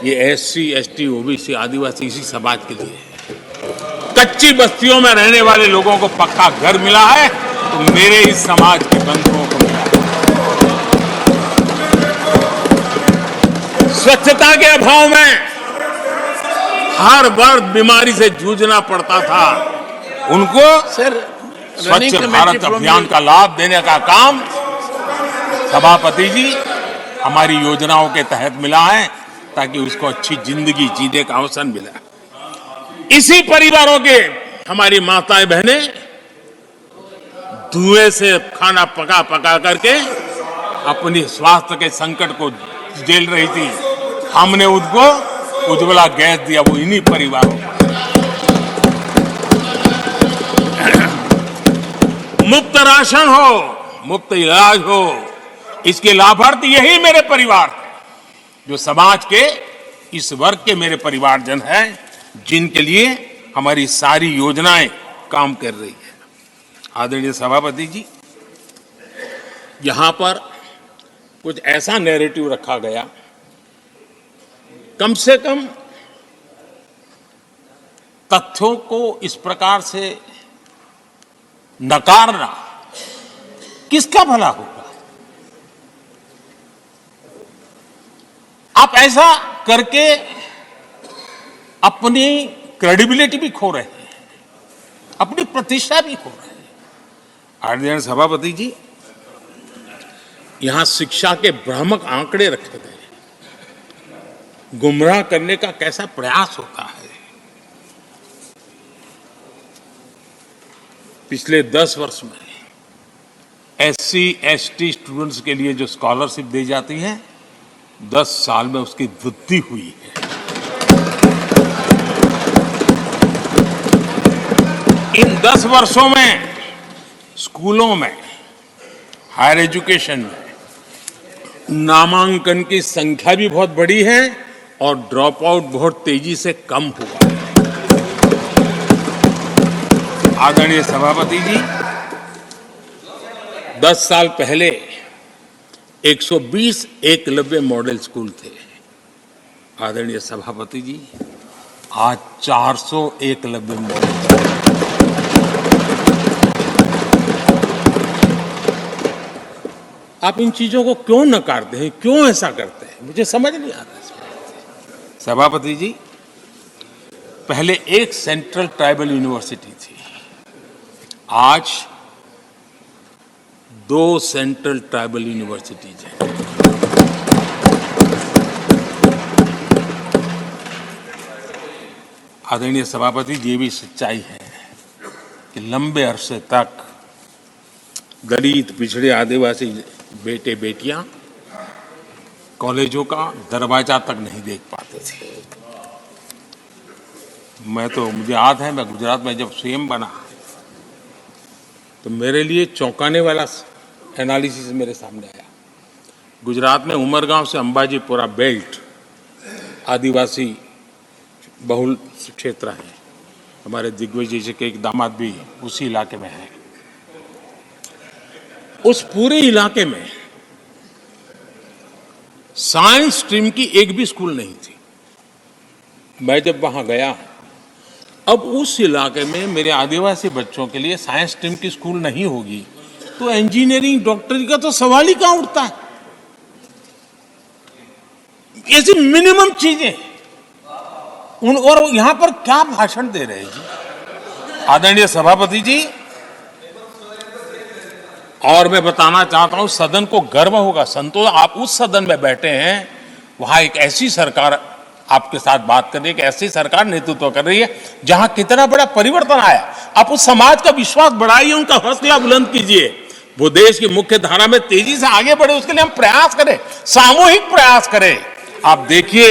B: ये एससी, एसटी, ओबीसी, आदिवासी इसी समाज के लिए है। कच्ची बस्तियों में रहने वाले लोगों को पक्का घर मिला है, तो मेरे इस समाज के बंधुओं को मिला है। स्वच्छता के अभाव में हर वर्ग बीमारी से जूझना पड़ता था, उनको
A: सर
B: स्वच्छ भारत अभियान का लाभ देने का काम सभापति जी हमारी योजनाओं के तहत मिला है, ताकि उसको अच्छी जिंदगी जीने का अवसर मिला। इसी परिवारों के हमारी माताएं बहनें धुएं से खाना पका पका करके अपनी स्वास्थ्य के संकट को झेल रही थी, हमने उनको उज्ज्वला गैस दिया, वो इन्हीं परिवारों को। मुफ्त राशन हो, मुफ्त इलाज हो, इसके लाभार्थी यही मेरे परिवार हैं, जो समाज के इस वर्ग के मेरे परिवारजन हैं, जिनके लिए हमारी सारी योजनाएं काम कर रही है। आदरणीय सभापति जी, यहां पर कुछ ऐसा नैरेटिव रखा गया, कम से कम तथ्यों को इस प्रकार से नकारना किसका भला होगा? आप ऐसा करके अपनी क्रेडिबिलिटी भी खो रहे हैं, अपनी प्रतिष्ठा भी खो रहे हैं। आदरणीय सभापति जी, यहां शिक्षा के भ्रामक आंकड़े रखे गए, गुमराह करने का कैसा प्रयास होता है। पिछले 10 वर्ष में एससी, एसटी स्टूडेंट्स के लिए जो स्कॉलरशिप दी जाती है, 10 साल में उसकी वृद्धि हुई है। इन 10 वर्षों में स्कूलों में, हायर एजुकेशन में नामांकन की संख्या भी बहुत बढ़ी है और ड्रॉप आउट बहुत तेजी से कम हुआ है। आदरणीय सभापति जी, 10 साल पहले 120 एकलव्य मॉडल स्कूल थे। आदरणीय सभापति जी, आज 400 एकलव्य मॉडल। आप इन चीजों को क्यों नकारते हैं, क्यों ऐसा करते हैं, मुझे समझ नहीं आता। सभापति जी, पहले एक सेंट्रल ट्राइबल यूनिवर्सिटी थी, आज 2 सेंट्रल ट्राइबल यूनिवर्सिटीज हैं। आदरणीय सभापति जी, ये भी सच्चाई है कि लंबे अरसे तक दलित, पिछड़े, आदिवासी बेटे बेटियां कॉलेजों का दरवाजा तक नहीं देख पाते थे। मुझे याद है, मैं गुजरात में जब सीएम बना तो मेरे लिए चौंकाने वाला एनालिसिस मेरे सामने आया। गुजरात में उमरगांव से अंबाजीपुरा बेल्ट आदिवासी बहुल क्षेत्र है। हमारे दिग्विजय जी के एक दामाद भी उसी इलाके में है। उस पूरे इलाके में साइंस स्ट्रीम की एक भी स्कूल नहीं थी। मैं जब वहां गया, अब उस इलाके में मेरे आदिवासी बच्चों के लिए साइंस स्ट्रीम की स्कूल नहीं होगी तो इंजीनियरिंग, डॉक्टरी का तो सवाल ही कहां उठता है। ऐसी मिनिमम चीजें और यहां पर क्या भाषण दे रहे हैं जी आदरणीय सभापति जी। और मैं बताना चाहता हूं सदन को गर्व होगा, संतोष, आप उस सदन में बैठे हैं, वहां एक ऐसी सरकार आपके साथ बात कर रही है, कि ऐसी सरकार नेतृत्व कर रही है जहां कितना बड़ा परिवर्तन आया। आप उस समाज का विश्वास बढ़ाइए, उनका हौसला बुलंद कीजिए, वो देश की मुख्य धारा में तेजी से आगे बढ़े, उसके लिए हम प्रयास करें, सामूहिक प्रयास करें। आप देखिए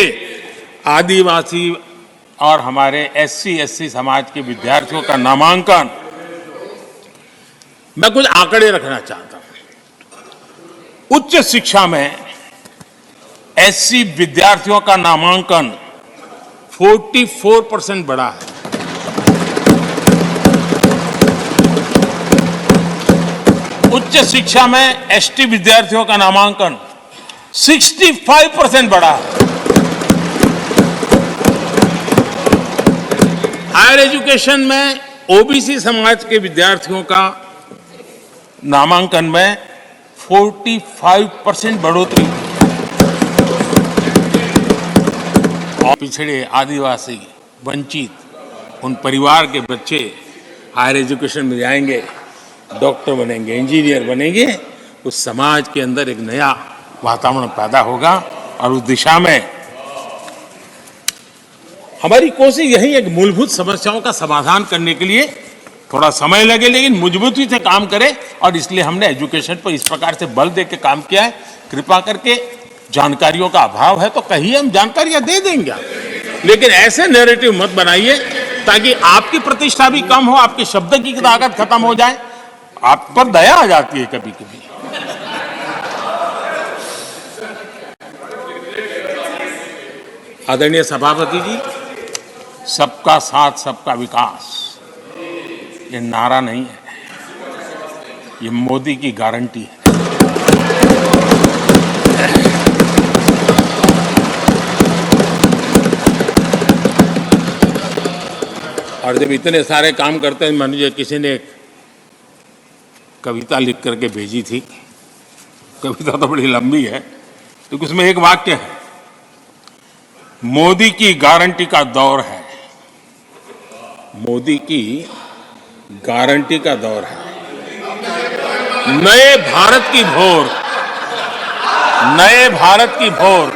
B: आदिवासी और हमारे SC/ST समाज के विद्यार्थियों का नामांकन, मैं कुछ आंकड़े रखना चाहता हूं। उच्च शिक्षा में SC विद्यार्थियों का नामांकन 44% बढ़ा है। उच्च शिक्षा में ST विद्यार्थियों का नामांकन 65% बढ़ा है। हायर एजुकेशन में OBC समाज के विद्यार्थियों का नामांकन में 45% बढ़ोतरी। और पिछड़े, आदिवासी, वंचित उन परिवार के बच्चे हायर एजुकेशन में जाएंगे, डॉक्टर बनेंगे, इंजीनियर बनेंगे, उस समाज के अंदर एक नया वातावरण पैदा होगा। और उस दिशा में हमारी कोशिश यही है कि मूलभूत समस्याओं का समाधान करने के लिए थोड़ा समय लगे, लेकिन मजबूती से काम करें। और इसलिए हमने एजुकेशन पर इस प्रकार से बल दे के काम किया है। कृपा करके, जानकारियों का अभाव है तो कहीं हम जानकारियां दे देंगे, लेकिन ऐसे नैरेटिव मत बनाइए ताकि आपकी प्रतिष्ठा भी कम हो, आपके शब्द की ताकत खत्म हो जाए। आप पर दया आ जाती है कभी कभी। आदरणीय सभापति जी, सबका साथ सबका विकास ये नारा नहीं है, ये मोदी की गारंटी है। और जब इतने सारे काम करते हैं, मुझे किसी ने एक कविता लिख करके भेजी थी, कविता तो बड़ी लंबी है, तो उसमें एक वाक्य है, मोदी की गारंटी का दौर है, मोदी की गारंटी का दौर है, नए भारत की भोर, नए भारत की भोर,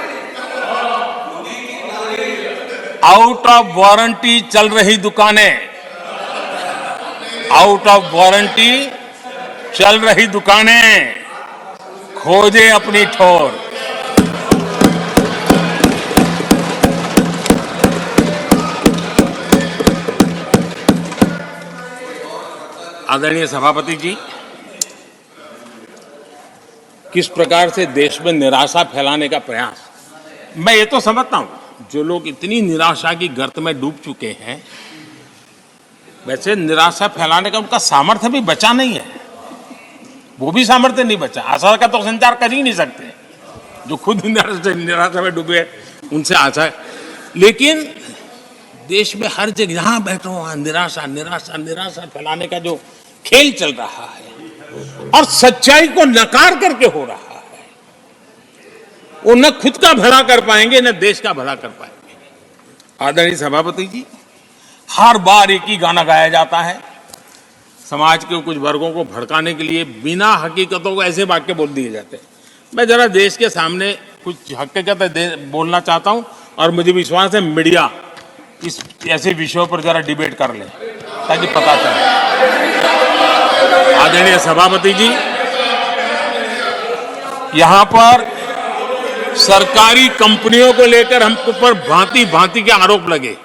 B: आउट ऑफ वारंटी चल रही दुकानें, आउट ऑफ वारंटी चल रही दुकानें, खोजे अपनी ठोर। आदरणीय सभापति जी, किस प्रकार से देश में निराशा फैलाने का प्रयास, मैं ये तो समझता हूं जो लोग इतनी निराशा की गर्त में डूब चुके हैं, वैसे निराशा फैलाने का उनका सामर्थ्य भी बचा नहीं है, वो भी सामर्थ्य नहीं बचा। आशा का तो संचार कर ही नहीं सकते, जो खुद निराशा में डूबे उनसे आशा है। लेकिन देश में हर जगह जहां बैठो वहां निराशा निराशा निराशा फैलाने का जो खेल चल रहा है और सच्चाई को नकार करके हो रहा है, वो न खुद का भला कर पाएंगे न देश का भला कर पाएंगे। आदरणीय सभापति जी, हर बार एक ही गाना गाया जाता है, समाज के कुछ वर्गों को भड़काने के लिए बिना हकीकतों को ऐसे वाक्य बोल दिए जाते हैं। मैं जरा देश के सामने कुछ हकीकतें बोलना चाहता हूं और मुझे विश्वास है मीडिया इस ऐसे विषयों पर जरा डिबेट कर ले ताकि पता चले। आदरणीय सभापति जी, यहां पर सरकारी कंपनियों को लेकर हम पर भांति भांति के आरोप लगे,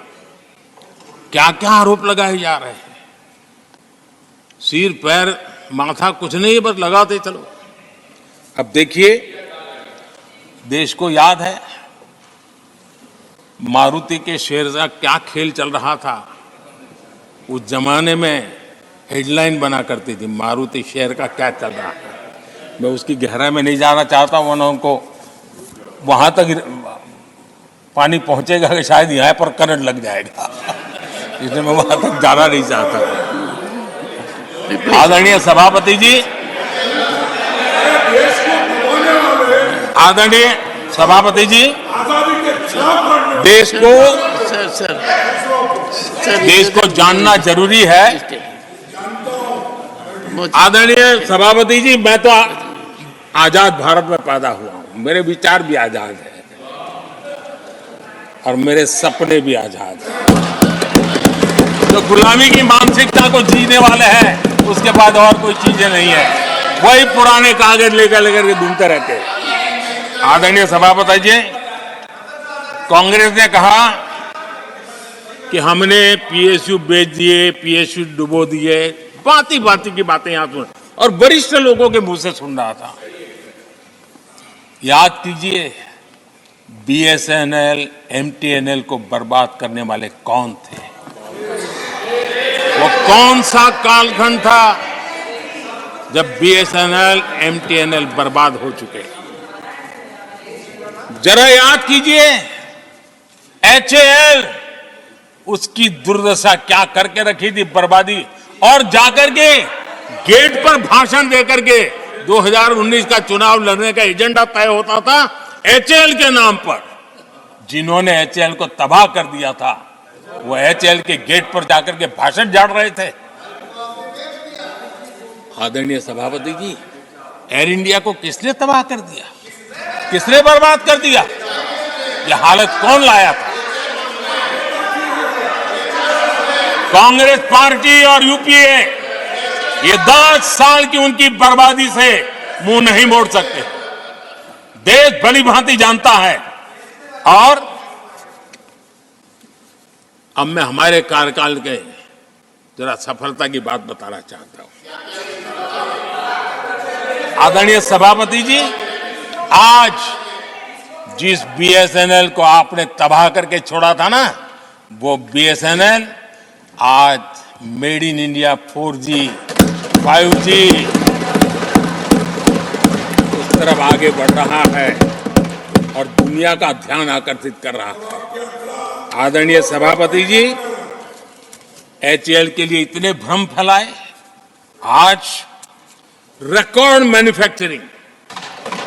B: क्या क्या आरोप लगाए जा रहे हैं, सिर पैर माथा कुछ नहीं, बस लगाते चलो। अब देखिए, देश को याद है मारुति के शेयर का क्या खेल चल रहा था। उस जमाने में हेडलाइन बना करती थी, मारुति शेयर का क्या चल रहा है। मैं उसकी गहराई में नहीं जाना चाहता, वरना उनको वहां तक पानी पहुंचेगा कि शायद यहाँ पर करंट लग जाएगा, इसलिए मैं वहां तक जाना नहीं चाहता। आदरणीय सभापति जी, आदरणीय सभापति जी, देश को
A: सर
B: देश को जानना जरूरी है। आदरणीय सभापति जी, मैं तो आजाद भारत में पैदा हुआ हूं, मेरे विचार भी आजाद है और मेरे सपने भी आजाद हैं। जो गुलामी की मानसिकता को जीने वाले हैं उसके बाद और कोई चीजें नहीं है, वही पुराने कागज लेकर के घूमते रहते हैं। आदरणीय सभापति जी, कांग्रेस ने कहा कि हमने पीएसयू बेच दिए, पीएसयू डुबो दिए, बाती बाती की बातें यहां सुन और वरिष्ठ लोगों के मुंह से सुन रहा था। याद कीजिए, बीएसएनएल, एमटीएनएल को बर्बाद करने वाले कौन थे? वो कौन सा कालखंड था जब बीएसएनएल, एमटीएनएल बर्बाद हो चुके? जरा याद कीजिए, एचएएल, उसकी दुर्दशा क्या करके रखी थी, बर्बादी। और जाकर के गेट पर भाषण देकर के 2019 का चुनाव लड़ने का एजेंडा तय होता था एचएएल के नाम पर। जिन्होंने एचएएल को तबाह कर दिया था वो एचएएल के गेट पर जाकर के भाषण झाड़ रहे थे। आदरणीय सभापति जी, एयर इंडिया को किसने तबाह कर दिया, किसने बर्बाद कर दिया? यह हालत कौन लाया था? कांग्रेस पार्टी और यूपीए ये 10 साल की उनकी बर्बादी से मुंह नहीं मोड़ सकते। देश भली भांति जानता है। और अब मैं हमारे कार्यकाल के जरा सफलता की बात बताना चाहता हूं। आदरणीय सभापति जी, आज जिस बीएसएनएल को आपने तबाह करके छोड़ा था ना, वो बीएसएनएल आज made in India 4G, 5G उस तरफ आगे बढ़ रहा है और दुनिया का ध्यान आकर्षित कर रहा है। आदरणीय सभापति जी, एचएएल के लिए इतने भ्रम फैलाए, आज रिकॉर्ड मैन्युफैक्चरिंग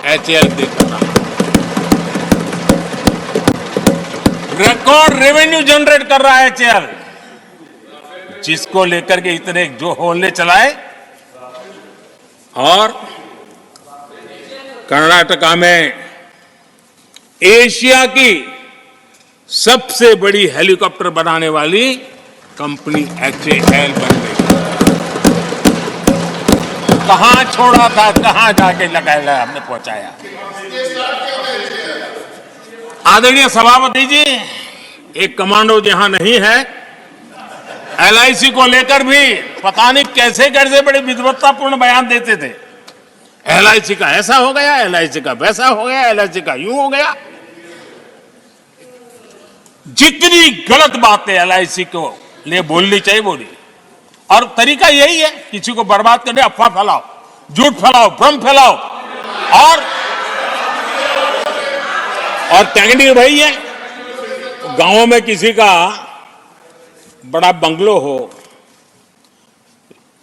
B: एचएएल दे कर रहा है, रिकॉर्ड रेवेन्यू जनरेट कर रहा है एचएएल, जिसको लेकर के इतने जो होले चलाए। और कर्नाटका में एशिया की सबसे बड़ी हेलीकॉप्टर बनाने वाली कंपनी एचएएल बन गई। कहां छोड़ा था, कहां जाके लगाया, हमने पहुंचाया। आदरणीय सभापति जी, एक कमांडो जहां नहीं है, एलआईसी को लेकर भी पता नहीं कैसे कैसे बड़े विद्वत्तापूर्ण बयान देते थे। एलआईसी का ऐसा हो गया, एलआईसी का वैसा हो गया, एलआईसी का यूं हो गया। जितनी गलत बातें एलआईसी को लिए बोलनी चाहिए बोली, और तरीका यही है, किसी को बर्बाद करने अफवाह फैलाओ, झूठ फैलाओ, भ्रम फैलाओ। और टेक्निक वही है, गांवों में किसी का बड़ा बंगलो हो,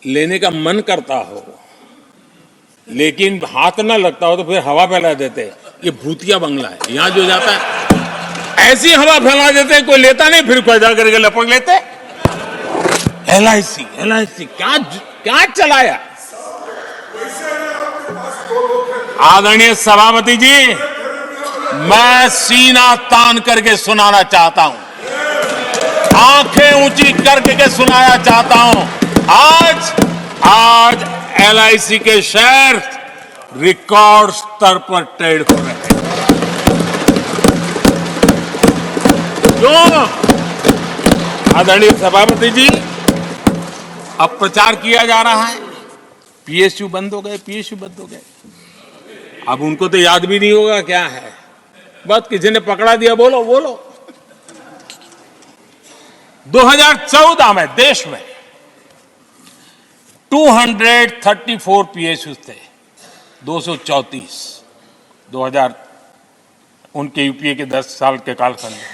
B: लेने का मन करता हो, लेकिन हाथ ना लगता हो तो फिर हवा फैला देते। ये भूतिया बंगला है, यहां जो जाता है ऐसी हवा फैला देते, कोई लेता नहीं, फिर पैदा करके लपक लेते। एलआईसी क्या क्या चलाया। आदरणीय सभापति जी, मैं सीना तान करके सुनाना चाहता हूं, आंखें ऊंची करके सुनाया चाहता हूं, आज एलआईसी के शेयर रिकॉर्ड स्तर पर ट्रेड हो रहे हैं। क्यों? आदरणीय सभापति जी, अब प्रचार किया जा रहा है पीएसयू बंद हो गए, पीएसयू बंद हो गए। अब उनको तो याद भी नहीं होगा क्या है, बस किसी ने पकड़ा दिया, बोलो बोलो। 2014 में देश में 234 पीएसयू थे, 234 2000 उनके यूपीए के 10 साल के कालखंड में।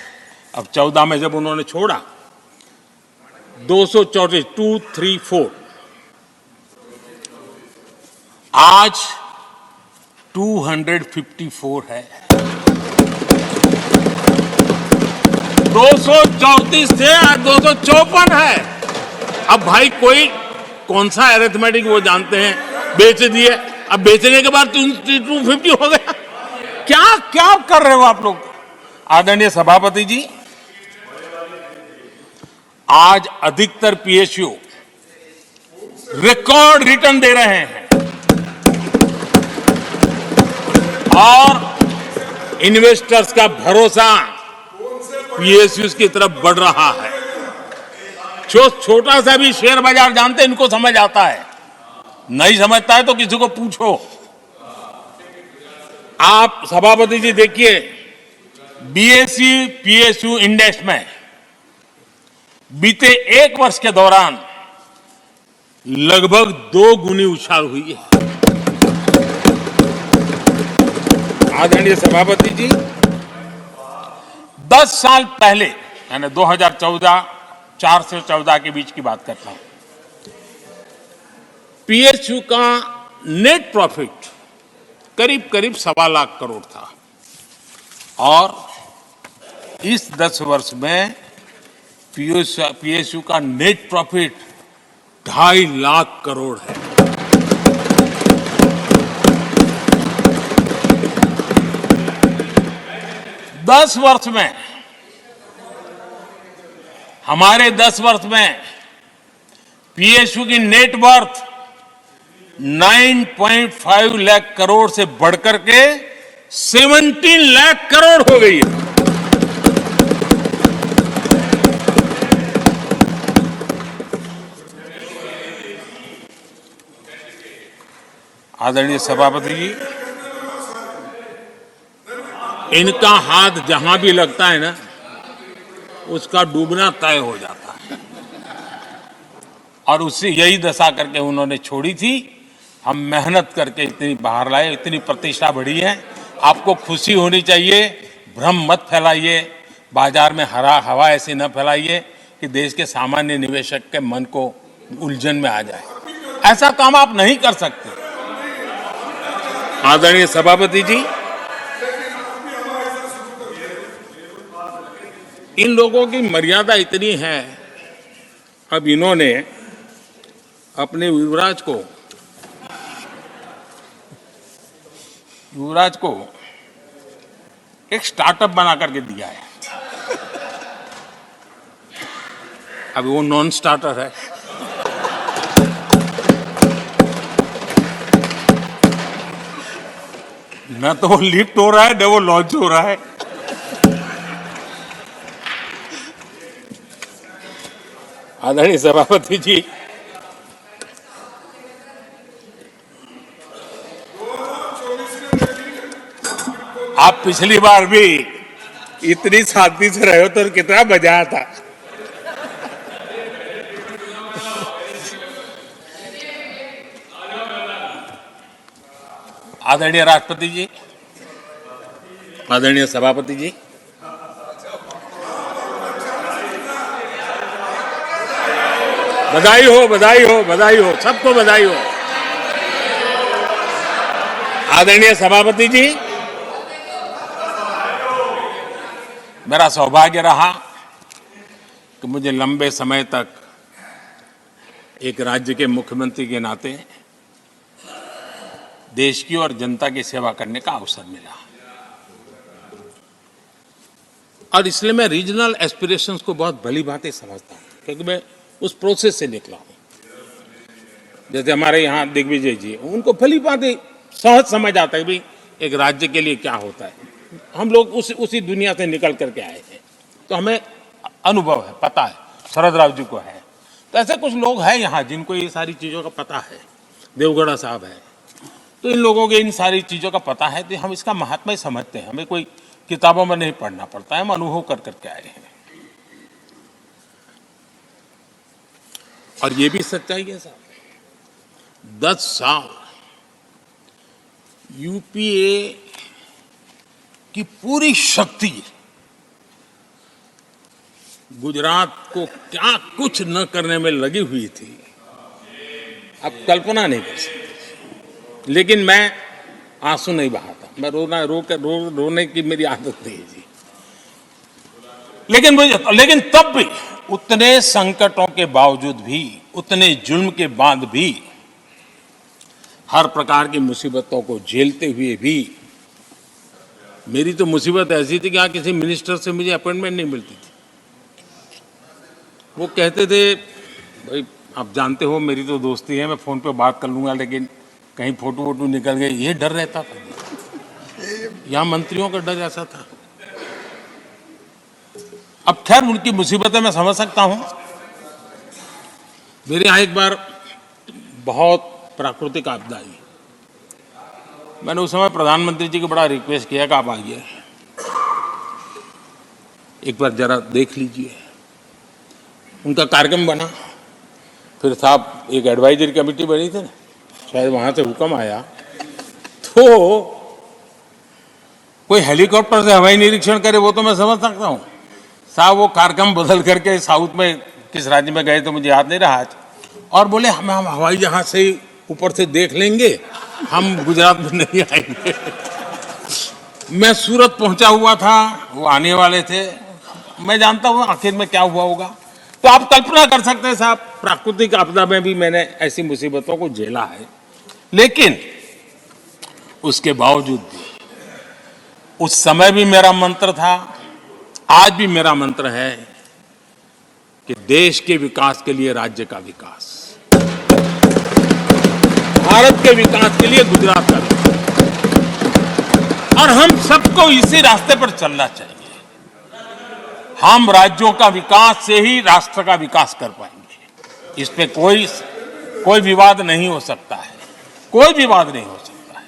B: अब 14 में जब उन्होंने छोड़ा 234 आज 254 है। 234 थे, आज 254 है। अब भाई कोई कौन सा अरिथमेटिक वो जानते हैं, बेच दिए, अब बेचने के बाद 250 हो गया। क्या क्या कर रहे हो आप लोग? आदरणीय सभापति जी, आज अधिकतर पीएसयू रिकॉर्ड रिटर्न दे रहे हैं और इन्वेस्टर्स का भरोसा पीएसयू की तरफ बढ़ रहा है। जो छोटा सा भी शेयर बाजार जानते हैं, इनको समझ आता है। नहीं समझता है तो किसी को पूछो। आप सभापति जी देखिए, बीएसई पीएसयू इंडेक्स में बीते 1 वर्ष के दौरान लगभग 2 गुनी उछाल हुई है। आदरणीय सभापति जी, 10 साल पहले, यानी 2014, 4 से 14 के बीच की बात करता हूं, पीएसयू का नेट प्रॉफिट करीब करीब 1.25 लाख करोड़ था और इस 10 वर्ष में पीएसयू का नेट प्रॉफिट 2.5 लाख करोड़ है। दस वर्ष में, हमारे 10 वर्ष में पीएसयू की नेट वर्थ 9.5 लाख करोड़ से बढ़कर के 17 लाख करोड़ हो गई है। आदरणीय सभापति जी, इनका हाथ जहां भी लगता है ना, उसका डूबना तय हो जाता है और उससे यही दशा करके उन्होंने छोड़ी थी। हम मेहनत करके इतनी बाहर लाए, इतनी प्रतिष्ठा बढ़ी है। आपको खुशी होनी चाहिए, भ्रम मत फैलाइए, बाजार में हवा ऐसी न फैलाइए कि देश के सामान्य निवेशक के मन को उलझन में आ जाए। ऐसा काम आप नहीं कर सकते। आदरणीय सभापति जी, इन लोगों की मर्यादा इतनी है, अब इन्होंने अपने युवराज को एक स्टार्टअप बना करके दिया है। अब वो नॉन स्टार्टर है। न तो वो लिफ्ट हो रहा है, न वो लॉन्च हो रहा है। आदरणीय सभापति जी, आप पिछली बार भी इतनी शांति से रहे हो तो कितना मजा आता। आदरणीय राष्ट्रपति जी, आदरणीय सभापति जी, बधाई हो, बधाई हो, बधाई हो, सबको बधाई हो। आदरणीय सभापति जी, मेरा सौभाग्य रहा कि मुझे लंबे समय तक एक राज्य के मुख्यमंत्री के नाते देश की और जनता की सेवा करने का अवसर मिला और इसलिए मैं रीजनल एस्पिरेशंस को बहुत भली भांति समझता हूं, क्योंकि मैं उस प्रोसेस से निकला हूं। जैसे हमारे यहाँ दिग्विजय जी, उनको भली भांति सहज समझ आता है भी एक राज्य के लिए क्या होता है। हम लोग उसी दुनिया से निकल करके आए हैं, तो हमें अनुभव है, पता है। शरद राव जी को है, तो ऐसे कुछ लोग हैं यहाँ जिनको ये सारी चीज़ों का पता है। देवगढ़ा साहब है, तो इन लोगों के इन सारी चीज़ों का पता है, तो हम इसका महात्मा ही समझते हैं। हमें कोई किताबों में नहीं पढ़ना पड़ता है, हम अनुभव कर करके आए हैं। और ये भी सच्चाई है साहब, 10 साल यूपीए की पूरी शक्ति गुजरात को क्या कुछ न करने में लगी हुई थी, आप कल्पना नहीं कर सकते। लेकिन मैं आंसू नहीं बहाता, मैं रोने की मेरी आदत नहीं है जी। लेकिन तब भी उतने संकटों के बावजूद भी, उतने जुल्म के बाद भी, हर प्रकार की मुसीबतों को झेलते हुए भी, मेरी तो मुसीबत ऐसी थी कि यहाँ किसी मिनिस्टर से मुझे अपॉइंटमेंट नहीं मिलती थी। वो कहते थे, भाई आप जानते हो मेरी तो दोस्ती है, मैं फोन पे बात कर लूंगा, लेकिन कहीं फोटो वोटो निकल गए, ये डर रहता था। यहाँ मंत्रियों का डर ऐसा था। अब खैर उनकी मुसीबतें मैं समझ सकता हूं। मेरे यहाँ एक बार बहुत प्राकृतिक आपदा आई। मैंने उस समय प्रधानमंत्री जी को बड़ा रिक्वेस्ट किया कि आप आइए, एक बार जरा देख लीजिए। उनका कार्यक्रम बना, फिर साहब एक एडवाइजरी कमेटी बनी थी ना, शायद वहां से हुक्म आया, तो कोई हेलीकॉप्टर से हवाई निरीक्षण करे वो तो मैं समझ सकता हूं। साहब वो कार्यक्रम बदल करके साउथ में किस राज्य में गए तो मुझे याद नहीं रहा आज, और बोले हम हवाई जहाज से ऊपर से देख लेंगे, हम गुजरात में नहीं आएंगे। मैं सूरत पहुंचा हुआ था, वो आने वाले थे, मैं जानता हूं आखिर में क्या हुआ होगा। तो आप कल्पना कर सकते हैं साहब, प्राकृतिक आपदा में भी मैंने ऐसी मुसीबतों को झेला है, लेकिन उसके बावजूद भी उस समय भी मेरा मंत्र था, आज भी मेरा मंत्र है कि देश के विकास के लिए राज्य का विकास, भारत के विकास के लिए गुजरात का विकास, और हम सबको इसी रास्ते पर चलना चाहिए। हम राज्यों का विकास से ही राष्ट्र का विकास कर पाएंगे। इस पे कोई विवाद नहीं हो सकता है, कोई विवाद नहीं हो सकता है।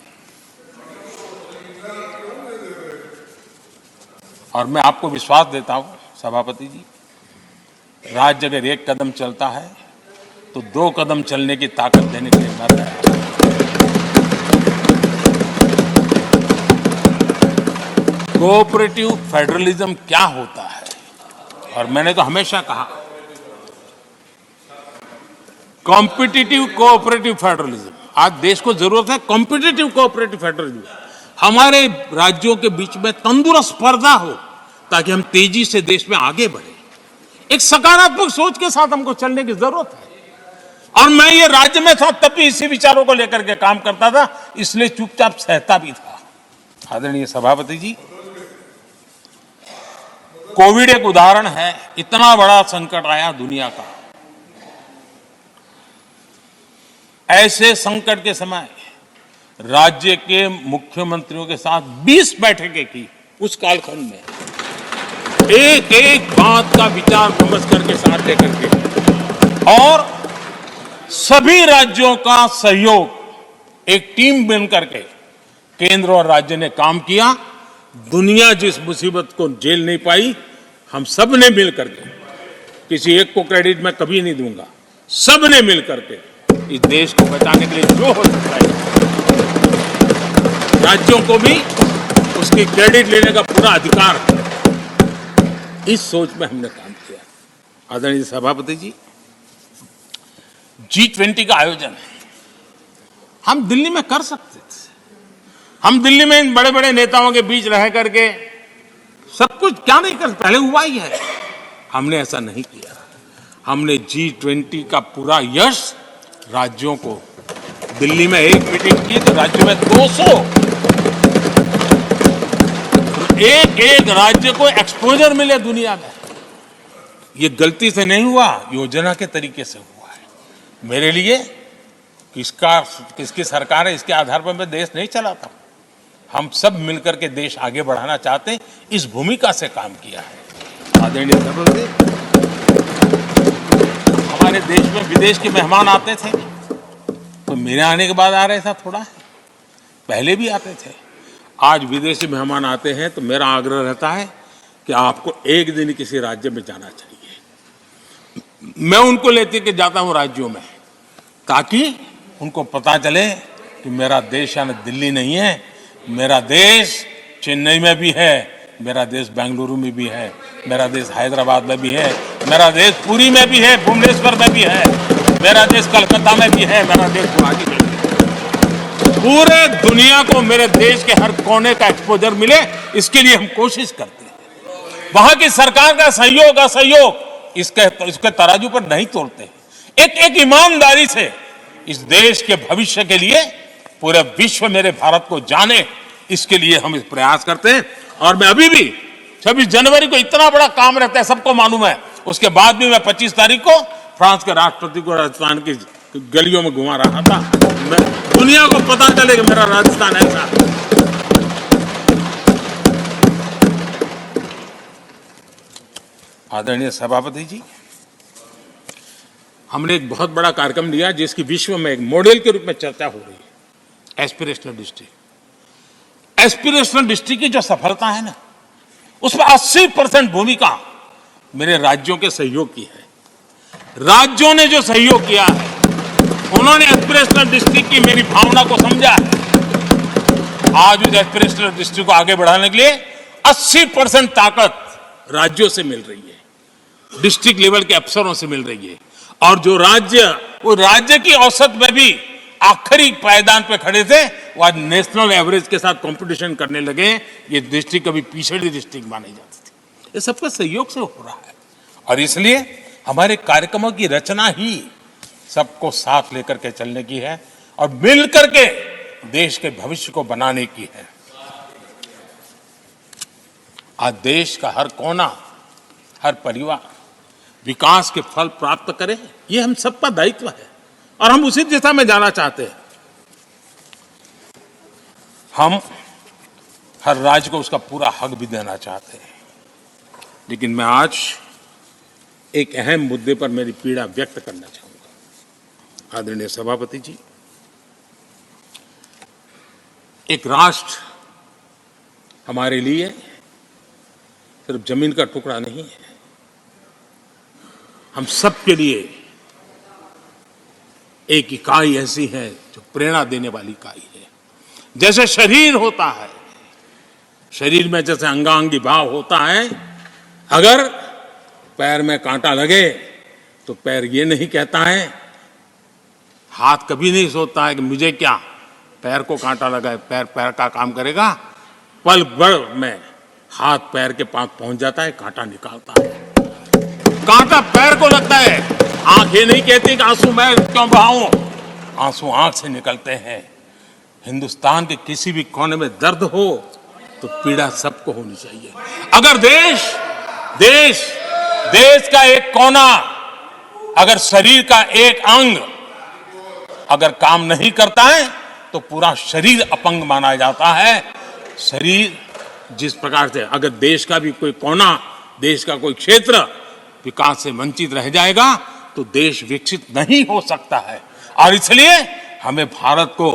B: और मैं आपको विश्वास देता हूं सभापति जी, राज्य अगर एक कदम चलता है तो 2 कदम चलने की ताकत देने के लिए मैं तैयार हूं। कोऑपरेटिव फेडरलिज्म क्या होता है, और मैंने तो हमेशा कहा कॉम्पिटिटिव कोऑपरेटिव फेडरलिज्म। आज देश को जरूरत है कॉम्पिटिटिव कोऑपरेटिव फेडरलिज्म। हमारे राज्यों के बीच में तंदुरुस्त स्पर्धा हो ताकि हम तेजी से देश में आगे बढ़े। एक सकारात्मक सोच के साथ हमको चलने की जरूरत है। और मैं ये राज्य में था तब भी इसी विचारों को लेकर के काम करता था, इसलिए चुपचाप सहता भी था। आदरणीय सभापति जी, कोविड एक उदाहरण है। इतना बड़ा संकट आया दुनिया का, ऐसे संकट के समय राज्य के मुख्यमंत्रियों के साथ 20 बैठकें की। उस कालखंड में एक एक बात का विचार विमर्श करके साथ लेकर के, और सभी राज्यों का सहयोग, एक टीम बन करके केंद्र और राज्य ने काम किया। दुनिया जिस मुसीबत को झेल नहीं पाई, हम सब ने मिल करके, किसी एक को क्रेडिट मैं कभी नहीं दूंगा, सब ने मिल करके इस देश को बचाने के लिए जो हो सकता है, राज्यों को भी उसकी क्रेडिट लेने का पूरा अधिकार है। इस सोच में हमने काम किया। आदरणीय सभापति जी, G20 का आयोजन हम दिल्ली में कर सकते थे। हम दिल्ली में इन बड़े बड़े नेताओं के बीच रह करके सब कुछ क्या नहीं कर, पहले हुआ ही है। हमने ऐसा नहीं किया। हमने G20 का पूरा यश राज्यों को, दिल्ली में एक मीटिंग की तो राज्यों में 200, एक एक राज्य को एक्सपोजर मिले दुनिया में। ये गलती से नहीं हुआ, योजना के तरीके से हुआ है। मेरे लिए किसकी सरकार है इसके आधार पर मैं देश नहीं चलाता। हम सब मिलकर के देश आगे बढ़ाना चाहते हैं, इस भूमिका से काम किया है। आदरणीय सभापति, हमारे देश में विदेश के मेहमान आते थे तो मेरे आने के बाद आ रहे था, थोड़ा पहले भी आते थे। आज विदेशी मेहमान आते हैं तो मेरा आग्रह रहता है कि आपको एक दिन किसी राज्य में जाना चाहिए। मैं उनको लेते के जाता हूं राज्यों में, ताकि उनको पता चले कि मेरा देश यानी दिल्ली नहीं है, मेरा देश चेन्नई में भी है, मेरा देश बेंगलुरु में भी है, मेरा देश हैदराबाद में भी है, मेरा देश पुरी में भी है, भुवनेश्वर में भी है, मेरा देश कलकत्ता में भी है, मेरा देश गुवाहाटी में भी है। पूरे दुनिया को मेरे देश के हर कोने का एक्सपोजर मिले, इसके लिए हम कोशिश करते हैं। वहां की सरकार का सहयोग असहयोग इसके तराजू पर नहीं तोड़ते। एक एक ईमानदारी से इस देश के भविष्य के लिए पूरे विश्व मेरे भारत को जाने, इसके लिए हम इस प्रयास करते हैं। और मैं अभी भी 26 जनवरी को इतना बड़ा काम रहता है, सबको मालूम है। उसके बाद भी मैं 25 तारीख को फ्रांस के राष्ट्रपति को राजस्थान की गलियों में घुमा रहा था। मैं दुनिया को पता चले कि मेरा राजस्थान ऐसा है। आदरणीय सभापति जी, हमने एक बहुत बड़ा कार्यक्रम लिया जिसकी विश्व में एक मॉडल के रूप में चर्चा हो रही है, एस्पिरेशनल डिस्ट्रिक्ट। एस्पिरेशनल डिस्ट्रिक्ट की जो सफलता है ना, उसमें 80% भूमिका मेरे राज्यों के सहयोग की है। राज्यों ने जो सहयोग किया है, उन्होंने एस्पिरेशनल डिस्ट्रिक्ट की मेरी भावना को समझा है। आज उस एस्पिरेशनल डिस्ट्रिक्ट को आगे बढ़ाने के लिए 80% ताकत राज्यों से मिल रही है, डिस्ट्रिक्ट लेवल के अफसरों से मिल रही है। और जो राज्य, वो राज्य की औसत में भी आखिरी पायदान पे खड़े थे, वो आज नेशनल एवरेज के साथ कंपटीशन करने लगे। ये डिस्ट्रिक्ट कभी पिछड़ी डिस्ट्रिक्ट मानी जाती थी। ये सबका सहयोग से हो रहा है। और इसलिए हमारे कार्यक्रमों की रचना ही सबको साथ लेकर के चलने की है और मिल करके देश के भविष्य को बनाने की है। आज देश का हर कोना, हर परिवार विकास के फल प्राप्त करे, ये हम सबका दायित्व है और हम उसी दिशा में जाना चाहते हैं। हम हर राज्य को उसका पूरा हक भी देना चाहते हैं। लेकिन मैं आज एक अहम मुद्दे पर मेरी पीड़ा व्यक्त करना चाहूंगा। आदरणीय सभापति जी, एक राष्ट्र हमारे लिए सिर्फ जमीन का टुकड़ा नहीं है, हम सबके लिए एक इकाई ऐसी है जो प्रेरणा देने वाली इकाई है। जैसे शरीर होता है, शरीर में जैसे अंगांगी भाव होता है, अगर पैर में कांटा लगे तो पैर ये नहीं कहता है, हाथ कभी नहीं सोचता है कि मुझे क्या, पैर को कांटा लगा है, पैर पैर का काम करेगा। पल भर में हाथ पैर के पास पहुंच जाता है, कांटा निकालता है। कांटा पैर को लगता है, आंख ये नहीं कहती कि आंसू मैं क्यों बहाऊं, आंसू आंख से निकलते हैं। हिंदुस्तान के किसी भी कोने में दर्द हो तो पीड़ा सबको होनी चाहिए। अगर देश का एक कोना, अगर शरीर का एक अंग अगर काम नहीं करता है तो पूरा शरीर अपंग माना जाता है। शरीर जिस प्रकार से, अगर देश का भी कोई कोना, देश का कोई क्षेत्र विकास से वंचित रह जाएगा तो देश विकसित नहीं हो सकता है। और इसलिए हमें भारत को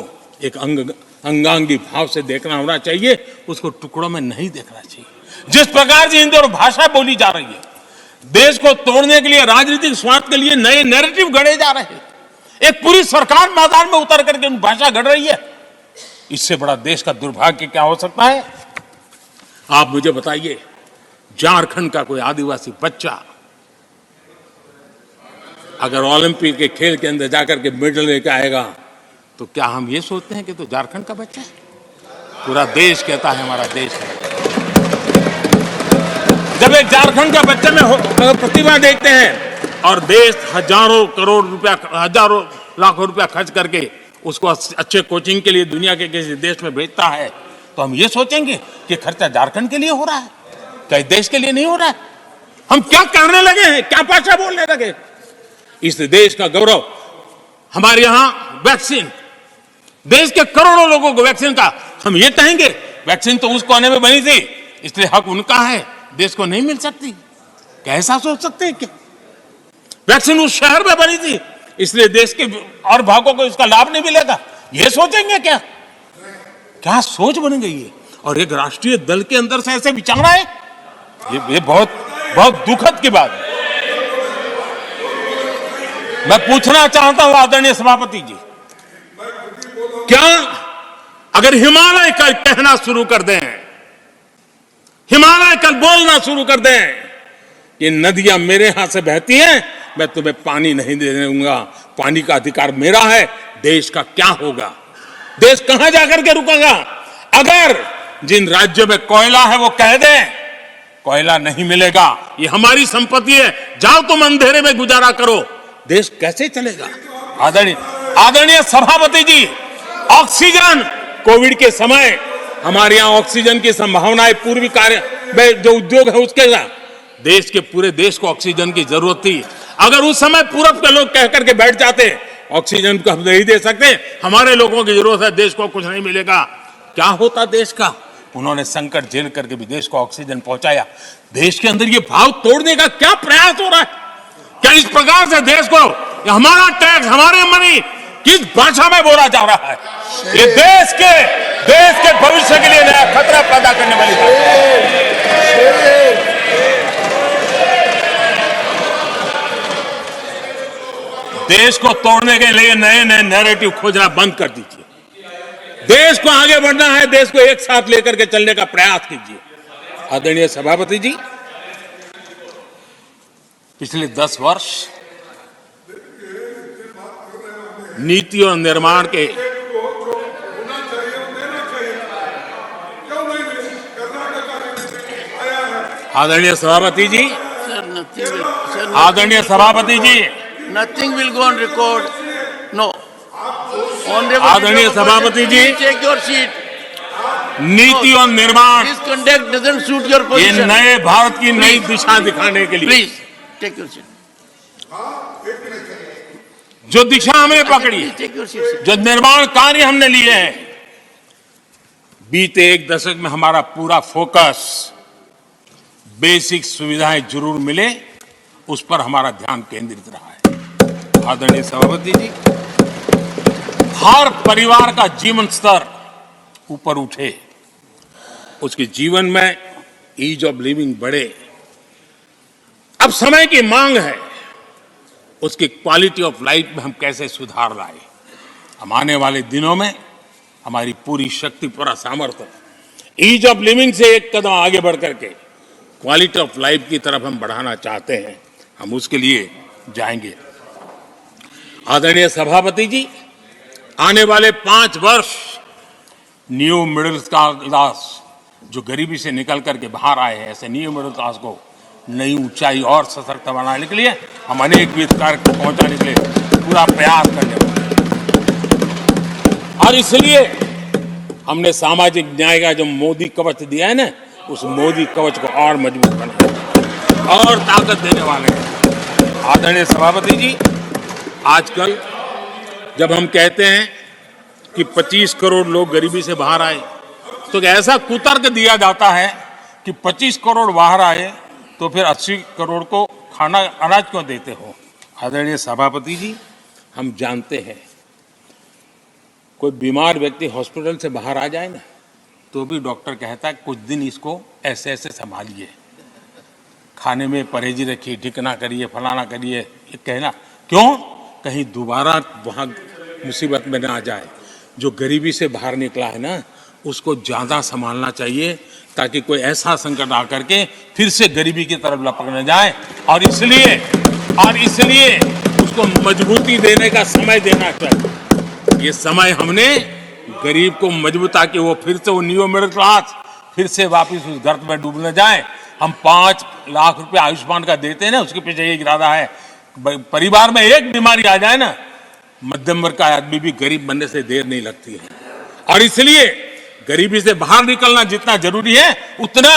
B: एक अंगांगी भाव से देखना होना चाहिए, उसको टुकड़ों में नहीं देखना चाहिए। जिस प्रकार से हिंदी और भाषा बोली जा रही है, देश को तोड़ने के लिए, राजनीतिक स्वार्थ के लिए नए नैरेटिव गढ़े जा रहे हैं। एक पूरी सरकार मैदान में उतर करके भाषा गढ़ रही है। इससे बड़ा देश का दुर्भाग्य क्या हो सकता है? आप मुझे बताइए, झारखंड का कोई आदिवासी बच्चा अगर ओलंपिक के खेल के अंदर जाकर के मेडल लेकर आएगा तो क्या हम ये सोचते हैं कि तो झारखंड का बच्चा है? पूरा देश कहता है हमारा देश है। जब एक झारखंड का बच्चे में प्रतिभा देखते हैं और देश हजारों करोड़ रुपया, हजारों लाखों रुपया खर्च करके उसको अच्छे कोचिंग के लिए दुनिया के किसी देश में भेजता है, तो हम ये सोचेंगे कि खर्चा झारखंड के लिए हो रहा है, क्या देश के लिए नहीं हो रहा है? हम क्या करने लगे हैं, क्या भाषा बोलने लगे? इस देश का गौरव, हमारे यहां वैक्सीन, देश के करोड़ों लोगों को वैक्सीन का, हम ये कहेंगे वैक्सीन तो उस कोने में बनी थी इसलिए हक उनका है, देश को नहीं मिल सकती? कैसा सोच सकते हैं? क्या वैक्सीन उस शहर में बनी थी इसलिए देश के और भागों को इसका लाभ नहीं मिलेगा? ये सोचेंगे क्या? क्या सोच बन गई है? और एक राष्ट्रीय दल के अंदर से ऐसे विचार है, ये बहुत बहुत दुखद की बात है। मैं पूछना चाहता हूं आदरणीय सभापति जी, क्या अगर हिमालय कल कहना शुरू कर दें, हिमालय कल बोलना शुरू कर दें कि नदियां मेरे यहां से बहती हैं, मैं तुम्हें पानी नहीं देने दूंगा, पानी का अधिकार मेरा है, देश का क्या होगा? देश कहां जाकर के रुकेगा? अगर जिन राज्यों में कोयला है वो कह दें कोयला नहीं मिलेगा, ये हमारी संपत्ति है, जाओ तुम अंधेरे में गुजारा करो, देश कैसे चलेगा? आदरणीय सभापति जी, ऑक्सीजन, कोविड के समय हमारे यहां ऑक्सीजन की संभावनाएं पूर्वी कार्य में जो उद्योग है उसके साथ देश के पूरे देश को ऑक्सीजन की जरूरत थी। अगर उस समय पूरब के लोग कह करके बैठ जाते ऑक्सीजन को हम नहीं दे सकते, हमारे लोगों की जरूरत है, देश को कुछ नहीं मिलेगा, क्या होता देश का? उन्होंने संकट झेल करके भी देश को ऑक्सीजन पहुंचाया। देश के अंदर ये भाव तोड़ने का क्या प्रयास हो रहा है? क्या इस प्रकार से देश को हमारा टैक्स, हमारे मनी किस भाषा में बोला जा रहा है? ये देश के भविष्य के लिए नया खतरा पैदा करने वाली बात है। देश को तोड़ने के लिए नए नए नैरेटिव खोजना बंद कर दीजिए। देश को आगे बढ़ना है, देश को एक साथ लेकर के चलने का प्रयास कीजिए। आदरणीय सभापति जी, पिछले 10 वर्ष नीति और निर्माण के आदरणीय सभापति जी, आदरणीय सभापति जी,
A: Nothing will go on record. No.
B: आदरणीय सभापति जी,
A: Take your seat.
B: नीति और निर्माण,
A: This conduct doesn't suit your
B: ये
A: position.
B: नए भारत की नई दिशा दिखाने के लिए
A: Please take your seat.
B: जो दिशा हमने पकड़ी,
A: Please take your seat, sir.
B: जो निर्माण कार्य हमने लिए हैं, बीते 1 दशक में हमारा पूरा फोकस बेसिक सुविधाएं जरूर मिले उस पर हमारा ध्यान केंद्रित रहा है। आदरणीय सभापति जी, हर परिवार का जीवन स्तर ऊपर उठे, उसके जीवन में ईज ऑफ लिविंग बढ़े, अब समय की मांग है उसकी क्वालिटी ऑफ लाइफ में हम कैसे सुधार लाए। हम आने वाले दिनों में हमारी पूरी शक्ति, पूरा सामर्थ्य ईज ऑफ लिविंग से एक कदम आगे बढ़ करके क्वालिटी ऑफ लाइफ की तरफ हम बढ़ाना चाहते हैं, हम उसके लिए जाएंगे। आदरणीय सभापति जी, आने वाले 5 वर्ष न्यू मिडिल क्लास जो गरीबी से निकल करके बाहर आए हैं, ऐसे न्यू मिडिल क्लास को नई ऊंचाई और सशक्त बनाने के लिए हम अनेकविध कार्यक्रम पहुंचाने के लिए पूरा प्रयास करने वाले हैं। और इसलिए हमने सामाजिक न्याय का जो मोदी कवच दिया है ना, उस मोदी कवच को और मजबूत बनाए और ताकत देने वाले हैं। आदरणीय सभापति जी, आजकल जब हम कहते हैं कि 25 करोड़ लोग गरीबी से बाहर आए, तो ऐसा कुतर्क दिया जाता है कि 25 करोड़ बाहर आए तो फिर 80 करोड़ को खाना अनाज क्यों देते हो? आदरणीय सभापति जी, हम जानते हैं कोई बीमार व्यक्ति हॉस्पिटल से बाहर आ जाए ना, तो भी डॉक्टर कहता है कुछ दिन इसको ऐसे ऐसे संभालिए, खाने में परहेजी रखिए, ढिकना करिए, फलाना करिए, ये कहना क्यों? कहीं दोबारा वहाँ मुसीबत में ना आ जाए। जो गरीबी से बाहर निकला है ना, उसको ज़्यादा संभालना चाहिए ताकि कोई ऐसा संकट आकर के फिर से गरीबी की तरफ लपक न जाए। और इसलिए उसको मजबूती देने का समय देना चाहिए। ये समय हमने गरीब को मजबूत, ताकि वो फिर से वो न्यू मिडिल क्लास फिर से वापस उस गर्त में डूब न जाए। हम 5 लाख रुपए आयुष्मान का देते हैं ना, उसके पीछे एक इरादा है, परिवार में एक बीमारी आ जाए ना, मध्यम वर्ग का आदमी भी गरीब बनने से देर नहीं लगती है। और इसलिए गरीबी से बाहर निकलना जितना जरूरी है, उतना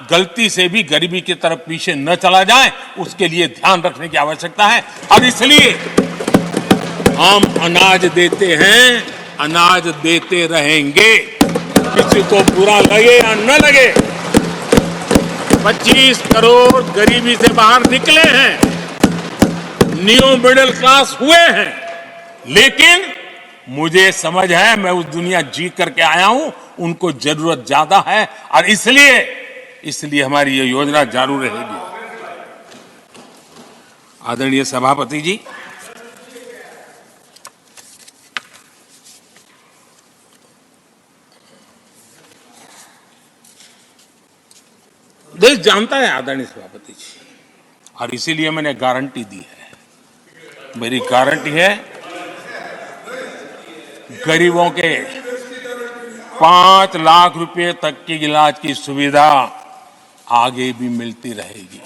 B: गलती से भी गरीबी की तरफ पीछे न चला जाए, उसके लिए ध्यान रखने की आवश्यकता है। और इसलिए हम अनाज देते हैं, अनाज देते रहेंगे, किसी को बुरा लगे या न लगे। 25 करोड़ गरीबी से बाहर निकले हैं, न्यू मिडिल क्लास हुए हैं, लेकिन मुझे समझ है, मैं उस दुनिया जी करके आया हूं, उनको जरूरत ज्यादा है और इसलिए हमारी ये योजना जारी रहेगी। आदरणीय सभापति जी, देश जानता है आदरणीय सभापति जी, और इसीलिए मैंने गारंटी दी है। मेरी गारंटी है, गरीबों के 5 लाख रुपए तक की इलाज की सुविधा आगे भी मिलती रहेगी।